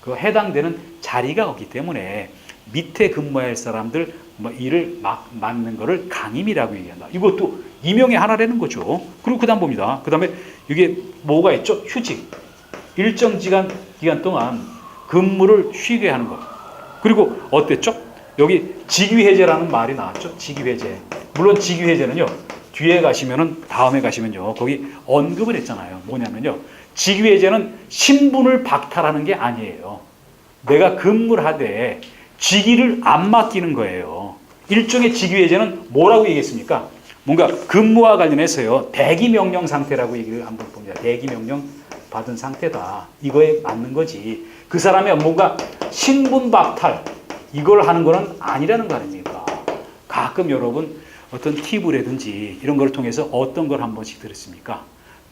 그 해당되는 자리가 없기 때문에 밑에 근무해야 할 사람들 일을 맡는 거를 강임이라고 얘기한다. 이것도 임용의 하나라는 거죠. 그리고 그 다음 봅니다. 그 다음에 이게 뭐가 있죠? 휴직. 일정 기간 동안 근무를 쉬게 하는 것. 그리고 어땠죠? 여기 직위해제라는 말이 나왔죠. 직위해제. 물론 직위해제는요. 다음에 가시면요. 거기 언급을 했잖아요. 뭐냐면요. 직위해제는 신분을 박탈하는 게 아니에요. 내가 근무를 하되 직위를 안 맡기는 거예요. 일종의 직위해제는 뭐라고 얘기했습니까? 뭔가 근무와 관련해서요. 대기명령 상태라고 얘기를 한번 봅니다. 대기명령 받은 상태다. 이거에 맞는 거지. 그 사람의 뭔가 신분 박탈 이걸 하는 거는 아니라는 거 아닙니까? 가끔 여러분 어떤 팁이라든지 이런 걸 통해서 어떤 걸 한 번씩 들었습니까?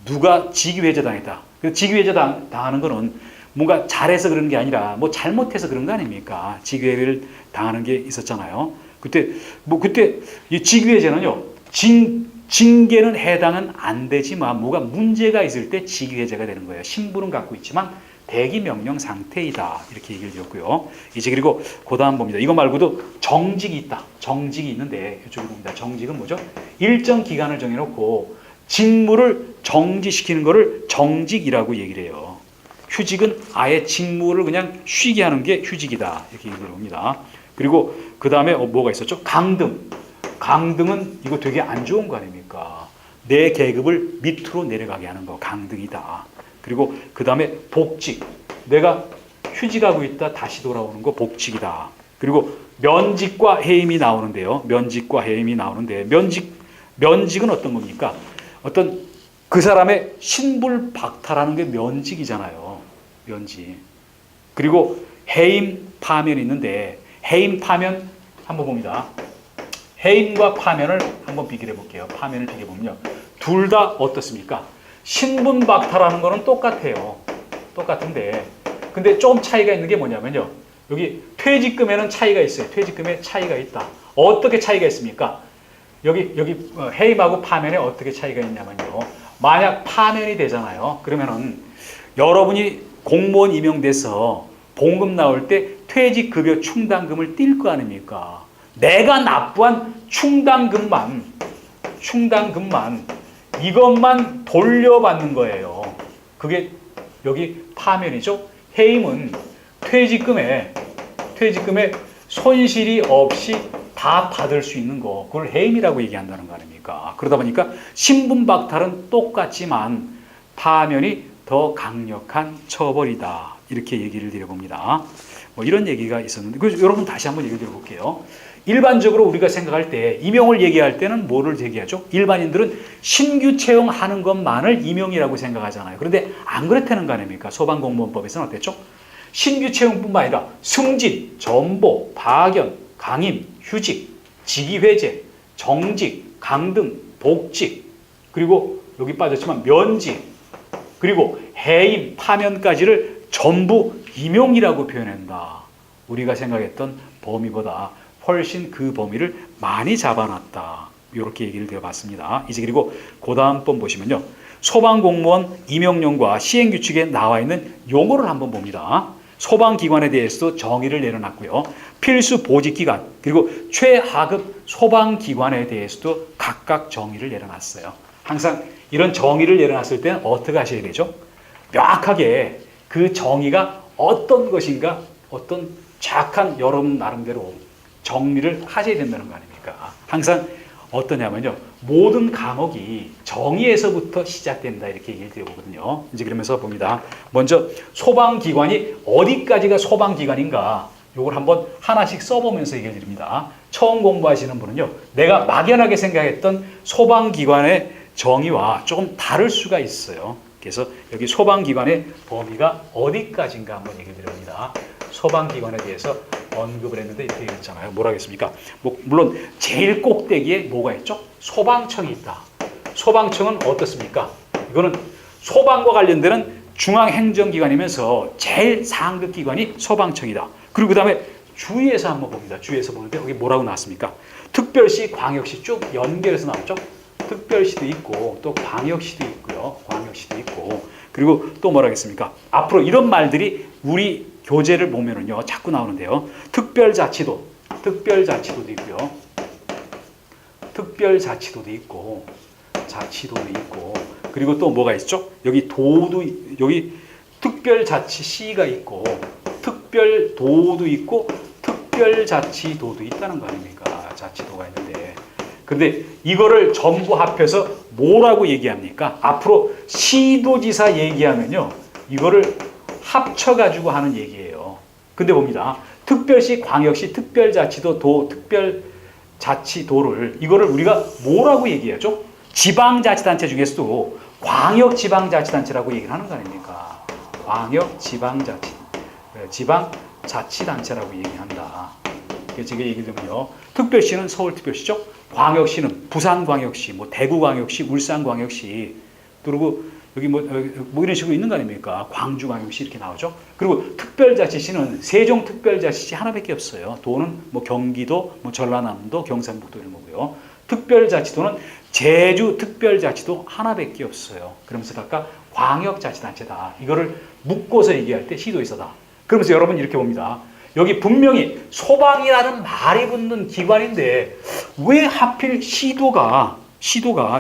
누가 직위해제 당했다. 직위해제 당하는 거는 뭔가 잘해서 그런 게 아니라 뭐 잘못해서 그런 거 아닙니까? 직위해제를 당하는 게 있었잖아요. 그때 이 직위해제는요. 징계는 해당은 안 되지만 뭐가 문제가 있을 때 직위해제가 되는 거예요. 신분은 갖고 있지만 대기명령 상태이다. 이렇게 얘기를 드렸고요. 이제 그리고 그 다음 봅니다. 이거 말고도 정직이 있다. 정직이 있는데 이쪽에 봅니다. 정직은 뭐죠? 일정 기간을 정해놓고 직무를 정지시키는 거를 정직이라고 얘기를 해요. 휴직은 아예 직무를 그냥 쉬게 하는 게 휴직이다. 이렇게 얘기를 합니다. 그리고 그 다음에 뭐가 있었죠? 강등. 강등은 이거 되게 안 좋은 거 아닙니까? 내 계급을 밑으로 내려가게 하는 거 강등이다. 그리고 그 다음에 복직. 내가 휴직하고 있다 다시 돌아오는 거 복직이다. 그리고 면직과 해임이 나오는데요. 면직은 어떤 겁니까? 어떤 그 사람의 신분을 박탈하는 게 면직이잖아요. 면직. 그리고 해임, 파면이 있는데 해임, 파면 한번 봅니다. 해임과 파면을 한번 비교해 볼게요. 파면을 비교해 보면요. 둘 다 어떻습니까? 신분 박탈하는 거는 똑같아요. 똑같은데 근데 좀 차이가 있는 게 뭐냐면요. 여기 퇴직금에는 차이가 있어요. 퇴직금에 차이가 있다. 어떻게 차이가 있습니까? 여기 해임하고 파면에 어떻게 차이가 있냐면요. 만약 파면이 되잖아요. 그러면은 여러분이 공무원 임용돼서 봉급 나올 때 퇴직급여 충당금을 띨 거 아닙니까? 내가 납부한 충당금만 이것만 돌려받는 거예요. 그게 여기 파면이죠. 해임은 퇴직금에 손실이 없이 다 받을 수 있는 거. 그걸 해임이라고 얘기한다는 거 아닙니까? 그러다 보니까 신분 박탈은 똑같지만 파면이 더 강력한 처벌이다. 이렇게 얘기를 드려봅니다. 뭐 이런 얘기가 있었는데 여러분 다시 한번 얘기 드려볼게요. 일반적으로 우리가 생각할 때 임용을 얘기할 때는 뭐를 얘기하죠? 일반인들은 신규 채용하는 것만을 임용이라고 생각하잖아요. 그런데 안 그렇다는 거 아닙니까? 소방공무원법에서는 어땠죠? 신규 채용뿐만 아니라 승진, 전보, 파견, 강임, 휴직, 직위해제, 정직, 강등, 복직, 그리고 여기 빠졌지만 면직, 그리고 해임, 파면까지를 전부 임용이라고 표현한다. 우리가 생각했던 범위보다 훨씬 그 범위를 많이 잡아놨다. 이렇게 얘기를 드려봤습니다. 이제 그리고 그 다음 번 보시면요. 소방공무원 임용령과 시행규칙에 나와 있는 용어를 한번 봅니다. 소방기관에 대해서도 정의를 내려놨고요. 필수 보직기관 그리고 최하급 소방기관에 대해서도 각각 정의를 내려놨어요. 항상 이런 정의를 내려놨을 때는 어떻게 하셔야 되죠? 명확하게 그 정의가 어떤 것인가 어떤 정확한 여러분 나름대로 정리를 하셔야 된다는 거 아닙니까? 항상 어떠냐면요. 모든 과목이 정의에서부터 시작된다 이렇게 얘기를 드려보거든요. 이제 그러면서 봅니다. 먼저 소방기관이 어디까지가 소방기관인가 이걸 한번 하나씩 써보면서 얘기를 드립니다. 처음 공부하시는 분은요. 내가 막연하게 생각했던 소방기관의 정의와 조금 다를 수가 있어요. 그래서 여기 소방기관의 범위가 어디까지인가 한번 얘기를 드립니다. 소방기관에 대해서 언급을 했는데 이렇게 얘기했잖아요. 뭐라 했습니까? 물론 제일 꼭대기에 뭐가 있죠? 소방청이 있다. 소방청은 어떻습니까? 이거는 소방과 관련되는 중앙행정기관이면서 제일 상급 기관이 소방청이다. 그리고 그 다음에 주위에서 한번 봅니다. 주위에서 보는데 여기 뭐라고 나왔습니까? 특별시, 광역시 쭉 연결해서 나왔죠? 특별시도 있고 또 광역시도 있고요. 광역시도 있고 그리고 또 뭐라 하겠습니까? 앞으로 이런 말들이 우리 교재를 보면은요 자꾸 나오는데요. 특별자치도도 있고요. 특별자치도도 있고 자치도도 있고 그리고 또 뭐가 있죠? 여기 여기 특별자치시가 있고 특별도도 있고 특별자치도도 있다는 거 아닙니까? 자치도가 있는데 근데 이거를 전부 합해서 뭐라고 얘기합니까? 앞으로 시도지사 얘기하면요 이거를 합쳐가지고 하는 얘기예요. 근데 봅니다. 특별시, 광역시, 특별자치도, 특별자치도를 이거를 우리가 뭐라고 얘기하죠? 지방자치단체 중에서도 광역지방자치단체라고 얘기를 하는 거 아닙니까? 지방자치단체라고 얘기한다. 제가 얘기를 들면요. 특별시는 서울특별시죠. 광역시는 부산광역시, 대구광역시, 울산광역시 그리고 여기 뭐 이런 식으로 있는 거 아닙니까? 광주광역시 이렇게 나오죠. 그리고 특별자치시는 세종특별자치시 하나밖에 없어요. 도는 경기도, 전라남도, 경상북도 이런 거고요. 특별자치도는 제주특별자치도 하나밖에 없어요. 그러면서 각각 광역자치단체다. 이거를 묶어서 얘기할 때 시도지사다. 그러면서 여러분 이렇게 봅니다. 여기 분명히 소방이라는 말이 붙는 기관인데 왜 하필 시도가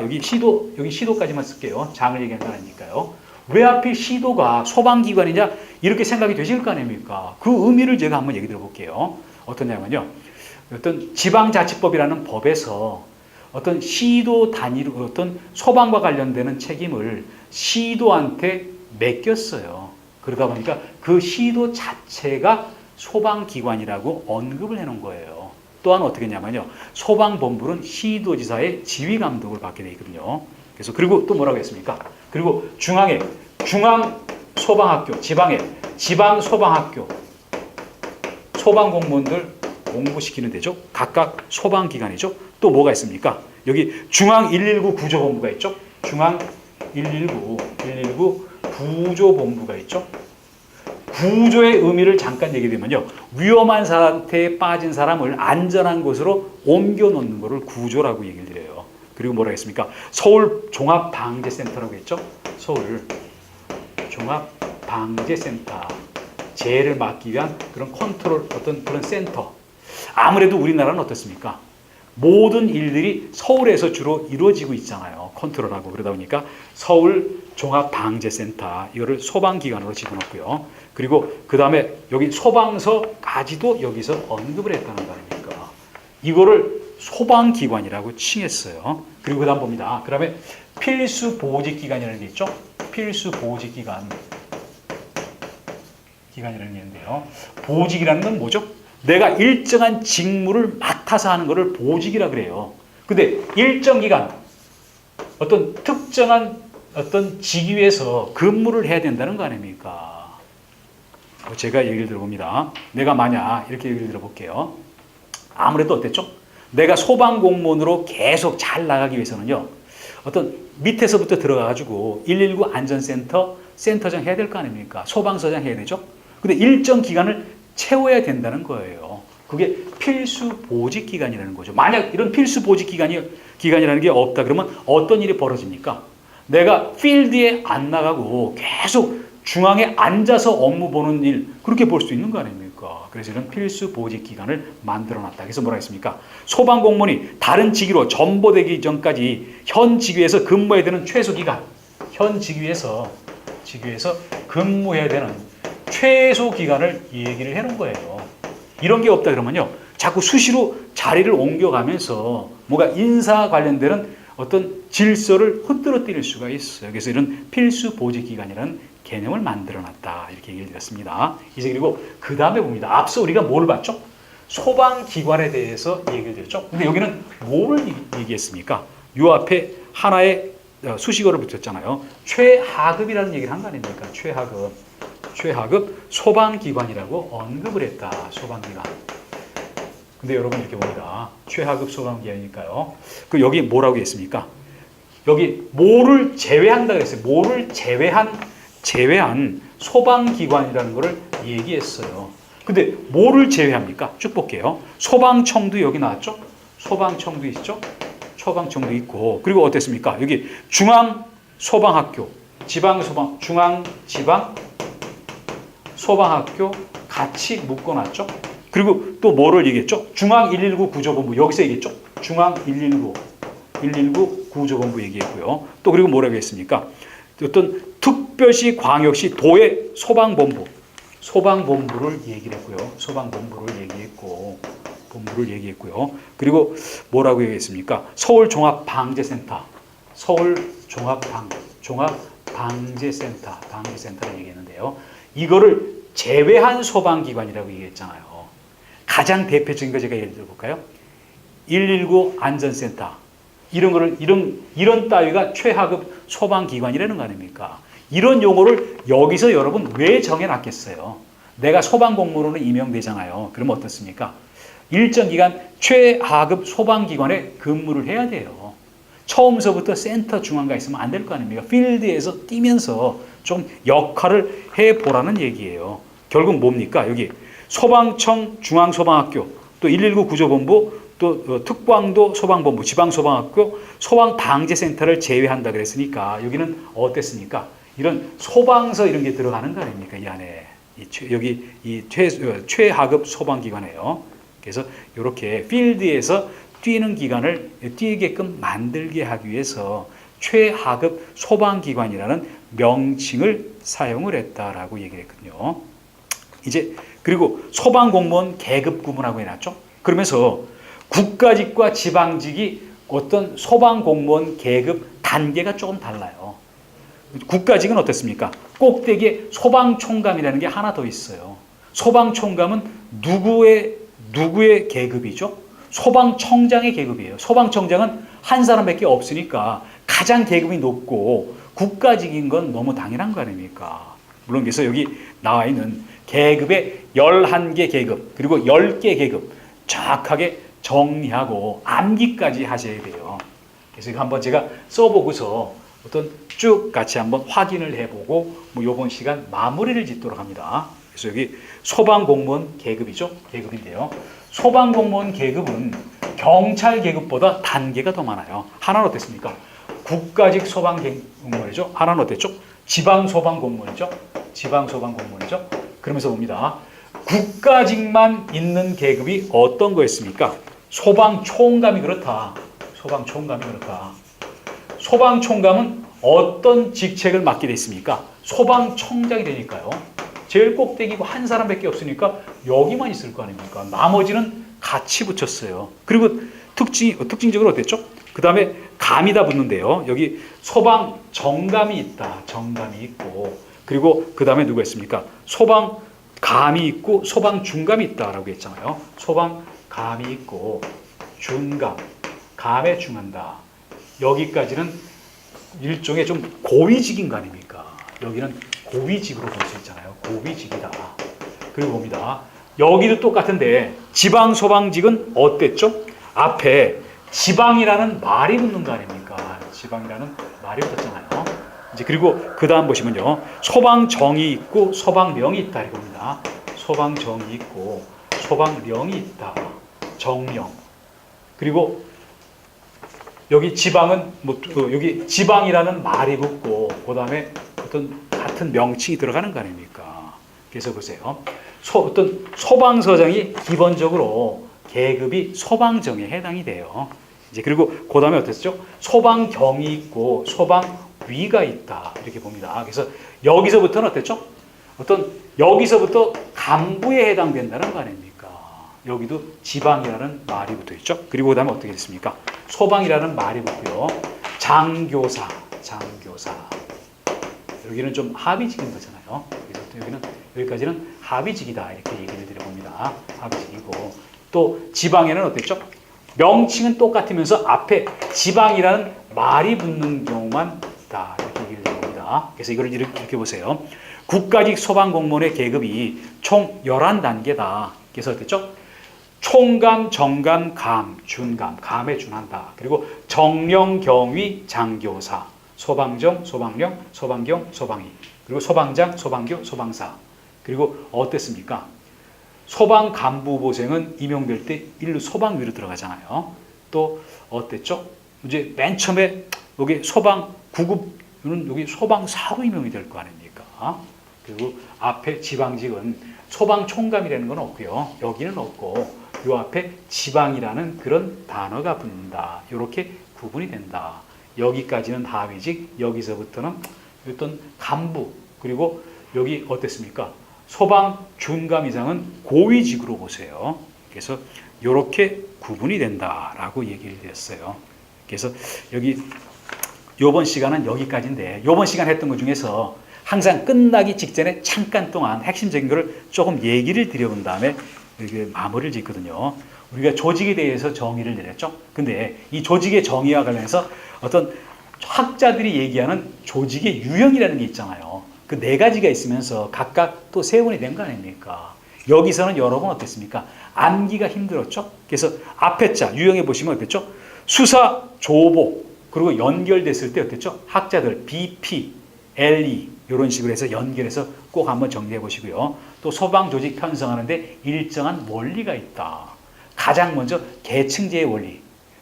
여기 시도까지만 쓸게요. 장을 얘기하는 거 아니니까요. 왜 하필 시도가 소방기관이냐 이렇게 생각이 되실 거 아닙니까? 그 의미를 제가 한번 얘기 들어볼게요. 어떠냐면요. 어떤 지방자치법이라는 법에서 어떤 시도 단위로 어떤 소방과 관련되는 책임을 시도한테 맡겼어요. 그러다 보니까 그 시도 자체가 소방기관이라고 언급을 해놓은 거예요. 또한 어떻게 했냐면요. 소방본부는 시도지사의 지휘감독을 받게 되어 있거든요. 그래서 그리고 또 뭐라고 했습니까? 그리고 중앙에 중앙소방학교, 지방에 지방소방학교, 소방공무원들 공부시키는 데죠. 각각 소방기관이죠. 또 뭐가 있습니까? 여기 중앙 119 구조본부가 있죠. 중앙 119 구조본부가 있죠. 구조의 의미를 잠깐 얘기드리면요. 위험한 상태에 빠진 사람을 안전한 곳으로 옮겨 놓는 것을 구조라고 얘기를 드려요. 그리고 뭐라 했습니까? 서울 종합방재센터라고 했죠. 서울 종합방재센터. 재해를 막기 위한 그런 컨트롤 어떤 그런 센터. 아무래도 우리나라는 어떻습니까? 모든 일들이 서울에서 주로 이루어지고 있잖아요. 컨트롤하고 그러다 보니까 서울 종합방재센터 이거를 소방기관으로 집어넣고요. 그리고 그 다음에 여기 소방서까지도 여기서 언급을 했다는 거 아닙니까? 이거를 소방기관이라고 칭했어요. 그리고 그 다음 봅니다. 그 다음에 필수보직기관이라는 게 있죠. 필수보직기관이라는 게 있는데요. 보직이라는 건 뭐죠? 내가 일정한 직무를 맡아서 하는 것을 보직이라 그래요. 근데 일정 기간 어떤 특정한 어떤 직위에서 근무를 해야 된다는 거 아닙니까? 제가 얘기를 들어봅니다. 내가 만약 이렇게 얘기를 들어볼게요. 아무래도 어땠죠? 내가 소방공무원으로 계속 잘 나가기 위해서는요. 어떤 밑에서부터 들어가가지고 119 안전센터, 센터장 해야 될 거 아닙니까? 소방서장 해야 되죠? 근데 일정 기간을 채워야 된다는 거예요. 그게 필수 보직 기간이라는 거죠. 만약 이런 필수 보직 기간이라는 게 없다 그러면 어떤 일이 벌어집니까? 내가 필드에 안 나가고 계속 중앙에 앉아서 업무 보는 일, 그렇게 볼 수 있는 거 아닙니까? 그래서 이런 필수 보직 기간을 만들어놨다. 그래서 뭐라 했습니까? 소방공무원이 다른 직위로 전보되기 전까지 현 직위에서 근무해야 되는 최소 기간, 현 직위에서 근무해야 되는 최소 기간을 얘기를 해놓은 거예요. 이런 게 없다 그러면요, 자꾸 수시로 자리를 옮겨가면서 뭔가 인사 관련되는 어떤 질서를 흐트러뜨릴 수가 있어요. 그래서 이런 필수 보직 기간이라는 개념을 만들어놨다, 이렇게 얘기를 드렸습니다. 이제 그리고 그 다음에 봅니다. 앞서 우리가 뭘 봤죠? 소방기관에 대해서 얘기를 드렸죠. 근데 여기는 뭐를 얘기했습니까? 요 앞에 하나의 수식어를 붙였잖아요. 최하급이라는 얘기를 한 거 아닙니까? 최하급 소방기관이라고 언급을 했다. 소방기관. 근데 여러분 이렇게 봅니다. 최하급 소방기관이니까요. 그 여기 뭐라고 했습니까? 여기 뭐를 제외한다 그랬어요. 뭐를 제외한 소방기관이라는 것을 얘기했어요. 근데 뭐를 제외합니까? 쭉 볼게요. 소방청도 여기 나왔죠? 소방청도 있죠? 소방청도 있고, 그리고 어땠습니까? 여기 중앙소방학교, 지방소방학교 같이 묶어놨죠? 그리고 또 뭐를 얘기했죠? 중앙 119 구조본부, 여기서 얘기했죠? 중앙 119 구조본부 얘기했고요. 또 그리고 뭐라고 했습니까? 어떤 특별시, 광역시, 도의 소방본부를 얘기를 했고요. 본부를 얘기했고요. 그리고 뭐라고 얘기했습니까? 서울종합방재센터를 얘기했는데요. 이거를 제외한 소방기관이라고 얘기했잖아요. 가장 대표적인 거 제가 예를 들어볼까요? 119 안전센터. 이런 따위가 최하급 소방기관이라는 거 아닙니까? 이런 용어를 여기서 여러분 왜 정해놨겠어요? 내가 소방공무원으로 임명되잖아요. 그러면 어떻습니까? 일정 기간 최하급 소방기관에 근무를 해야 돼요. 처음서부터 센터 중앙가 있으면 안 될 거 아닙니까? 필드에서 뛰면서 좀 역할을 해보라는 얘기예요. 결국 뭡니까? 여기 소방청, 중앙소방학교, 또 119 구조본부, 또 특광도 소방본부, 지방소방학교, 소방방재센터를 제외한다 그랬으니까 여기는 어땠습니까? 이런 소방서 이런 게 들어가는 거 아닙니까? 이 안에 여기 이 최하급 소방기관이에요. 그래서 이렇게 필드에서 뛰는 기간을 뛰게끔 만들게 하기 위해서 최하급 소방기관이라는 명칭을 사용을 했다라고 얘기를 했거든요. 이제 그리고 소방공무원 계급 구분하고 해놨죠. 그러면서 국가직과 지방직이 어떤 소방공무원 계급 단계가 조금 달라요. 국가직은 어떻습니까? 꼭대기에 소방총감이라는 게 하나 더 있어요. 소방총감은 누구의 계급이죠? 소방청장의 계급이에요. 소방청장은 한 사람밖에 없으니까 가장 계급이 높고 국가직인 건 너무 당연한 거 아닙니까? 물론 그래서 여기 나와 있는 계급의 11개 계급 그리고 10개 계급 정확하게 정리하고 암기까지 하셔야 돼요. 그래서 이거 한번 제가 써보고서 어떤 쭉 같이 한번 확인을 해보고 뭐 이번 시간 마무리를 짓도록 합니다. 그래서 여기 소방공무원 계급이죠. 계급인데요. 소방공무원 계급은 경찰 계급보다 단계가 더 많아요. 하나는 어땠습니까? 국가직 소방공무원이죠. 하나는 어땠죠? 지방소방공무원이죠. 그러면서 봅니다. 국가직만 있는 계급이 어떤 거였습니까? 소방총감이 그렇다. 소방총감은 어떤 직책을 맡게 됐습니까? 소방청장이 되니까요. 제일 꼭대기고 한 사람밖에 없으니까 여기만 있을 거 아닙니까? 나머지는 같이 붙였어요. 그리고 특징적으로 어땠죠? 그 다음에 감이다 붙는데요. 여기 소방정감이 있다. 정감이 있고, 그리고 그 다음에 누가 있습니까? 소방감이 있고 소방중감이 있다라고 했잖아요. 소방감이 있고 중감, 감에 중한다. 여기까지는 일종의 좀 고위직인 거 아닙니까? 여기는 고위직으로 볼 수 있잖아요. 고위직이다. 그리고 봅니다. 여기도 똑같은데 지방소방직은 어땠죠? 앞에 지방이라는 말이 붙는 거 아닙니까? 지방이라는 말이 붙었잖아요. 이제 그리고 그 다음 보시면요. 소방정이 있고 소방명이 있다 이겁니다. 소방정이 있고 소방령이 있다. 정령. 그리고 여기 지방은 여기 지방이라는 말이 붙고 그다음에 어떤 같은 명칭이 들어가는 거 아닙니까? 그래서 보세요. 어떤 소방서장이 기본적으로 계급이 소방정에 해당이 돼요. 이제 그리고 그다음에 어땠죠? 소방경이 있고 소방위가 있다. 이렇게 봅니다. 그래서 여기서부터는 어땠죠? 여기서부터 간부에 해당된다는 거 아닙니까? 여기도 지방이라는 말이 붙어 있죠. 그리고 그다음에 어떻게 됐습니까? 소방이라는 말이 붙고요. 장교사. 여기는 좀 하비직인 거잖아요. 그래서 여기까지는 하비직이다 이렇게 얘기를 드려봅니다. 하비직이고 또 지방에는 어땠죠? 명칭은 똑같으면서 앞에 지방이라는 말이 붙는 경우만 있다 이렇게 얘기를 드려봅니다. 그래서 이걸 이렇게 보세요. 국가직 소방공무원의 계급이 총 11단계다. 그래서 어땠죠? 총감, 정감, 감, 준감, 감에 준한다. 그리고 정령, 경위, 장교사, 소방정, 소방령, 소방경, 소방위, 그리고 소방장, 소방교, 소방사. 그리고 어땠습니까? 소방 간부 보생은 임용될 때 일루 소방위로 들어가잖아요. 또 어땠죠? 이제 맨 처음에 여기 소방 9급은 여기 소방사로 임용이 될 거 아닙니까? 그리고 앞에 지방직은 소방총감이라는 건 없고요. 여기는 없고 요 앞에 지방이라는 그런 단어가 붙는다. 이렇게 구분이 된다. 여기까지는 하위직, 여기서부터는 어떤 간부, 그리고 여기 어땠습니까? 소방 준감 이상은 고위직으로 보세요. 그래서 이렇게 구분이 된다라고 얘기를 드렸어요. 그래서 여기 요번 시간은 여기까지인데 요번 시간 했던 것 중에서 항상 끝나기 직전에 잠깐 동안 핵심적인 거를 조금 얘기를 드려본 다음에 마무리를 짓거든요. 우리가 조직에 대해서 정의를 내렸죠. 근데 이 조직의 정의와 관련해서 어떤 학자들이 얘기하는 조직의 유형이라는 게 있잖아요. 그 네 가지가 있으면서 각각 또 세분이 된 거 아닙니까? 여기서는 여러분 어땠습니까? 암기가 힘들었죠? 그래서 앞에 자 유형에 보시면 어땠죠? 수사, 조보, 그리고 연결됐을 때 어땠죠? 학자들 BP, LE 이런 식으로 해서 연결해서 꼭 한번 정리해 보시고요. 또 소방 조직 편성하는데 일정한 원리가 있다. 가장 먼저 계층제의 원리.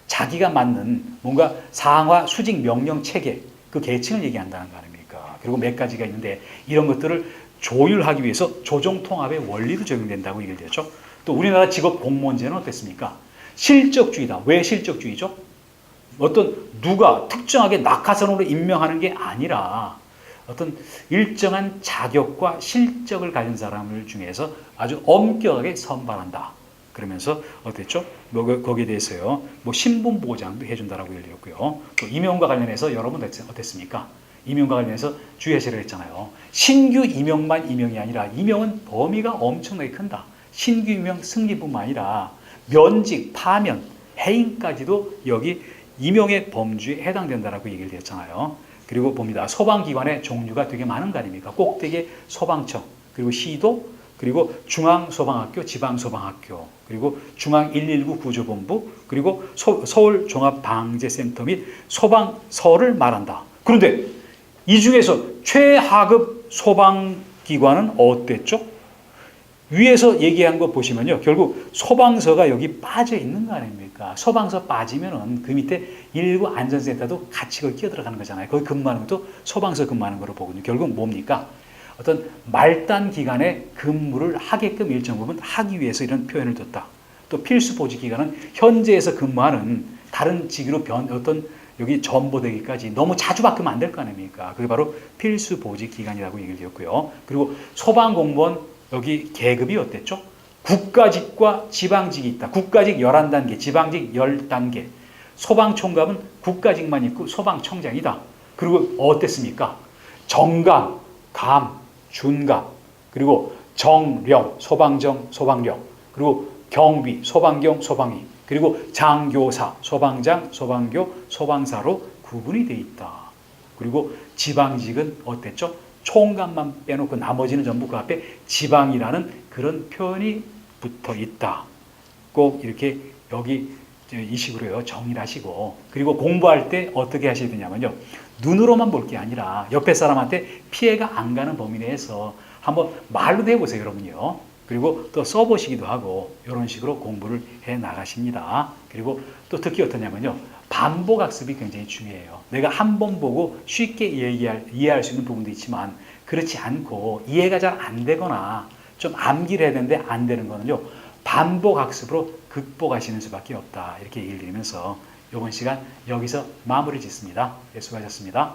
자기가 맞는 뭔가 상하 수직 명령 체계, 그 계층을 얘기한다는 거 아닙니까? 그리고 몇 가지가 있는데 이런 것들을 조율하기 위해서 조정통합의 원리도 적용된다고 얘기를 했죠. 또 우리나라 직업 공무원제는 어땠습니까? 실적주의다. 왜 실적주의죠? 어떤 누가 특정하게 낙하산으로 임명하는 게 아니라 어떤 일정한 자격과 실적을 가진 사람을 중에서 아주 엄격하게 선발한다. 그러면서 어땠죠? 거기에 대해서요. 신분 보장도 해준다라고 얘기했고요. 또 임용과 관련해서 여러분 어땠습니까? 임용과 관련해서 주의하시라 했잖아요. 신규 임용만 임용이 아니라 임용은 범위가 엄청나게 큰다. 신규 임용 승리뿐만 아니라 면직, 파면, 해임까지도 여기 임용의 범주에 해당된다라고 얘기를 했잖아요. 그리고 봅니다. 소방기관의 종류가 되게 많은 거 아닙니까? 꼭대기 소방청, 그리고 시도, 그리고 중앙소방학교, 지방소방학교, 그리고 중앙119 구조본부, 그리고 서울종합방재센터 및 소방서를 말한다. 그런데 이 중에서 최하급 소방기관은 어땠죠? 위에서 얘기한 거 보시면요. 결국 소방서가 여기 빠져 있는 거 아닙니까? 소방서 빠지면은 그 밑에 119 안전센터도 같이 거기 끼어들어가는 거잖아요. 거기 근무하는 것도 소방서 근무하는 거로 보거든요. 결국 뭡니까? 어떤 말단 기간에 근무를 하게끔 일정 부분 하기 위해서 이런 표현을 뒀다. 또 필수 보직 기간은 현재에서 근무하는 다른 직위로 어떤 여기 전보되기까지 너무 자주 바뀌면 안 될 거 아닙니까? 그게 바로 필수 보직 기간이라고 얘기를 드렸고요. 그리고 소방공무원 여기 계급이 어땠죠? 국가직과 지방직이 있다. 국가직 11단계, 지방직 10단계. 소방총감은 국가직만 있고 소방청장이다. 그리고 어땠습니까? 정감, 감, 준감, 그리고 정령, 소방정, 소방령, 그리고 경비, 소방경, 소방위, 그리고 장교사, 소방장, 소방교, 소방사로 구분이 돼 있다. 그리고 지방직은 어땠죠? 총감만 빼놓고 나머지는 전부 그 앞에 지방이라는 그런 표현이 붙어 있다. 꼭 이렇게 여기 이 식으로요 정의를 하시고, 그리고 공부할 때 어떻게 하셔야 되냐면요, 눈으로만 볼 게 아니라 옆에 사람한테 피해가 안 가는 범위 내에서 한번 말로도 해보세요. 여러분요. 그리고 또 써보시기도 하고 이런 식으로 공부를 해 나가십니다. 그리고 또 특히 어떠냐면요. 반복학습이 굉장히 중요해요. 내가 한 번 보고 쉽게 이해할 수 있는 부분도 있지만 그렇지 않고 이해가 잘 안 되거나 좀 암기를 해야 되는데 안 되는 거는요. 반복학습으로 극복하시는 수밖에 없다. 이렇게 얘기를 드리면서 이번 시간 여기서 마무리 짓습니다. 네, 수고하셨습니다.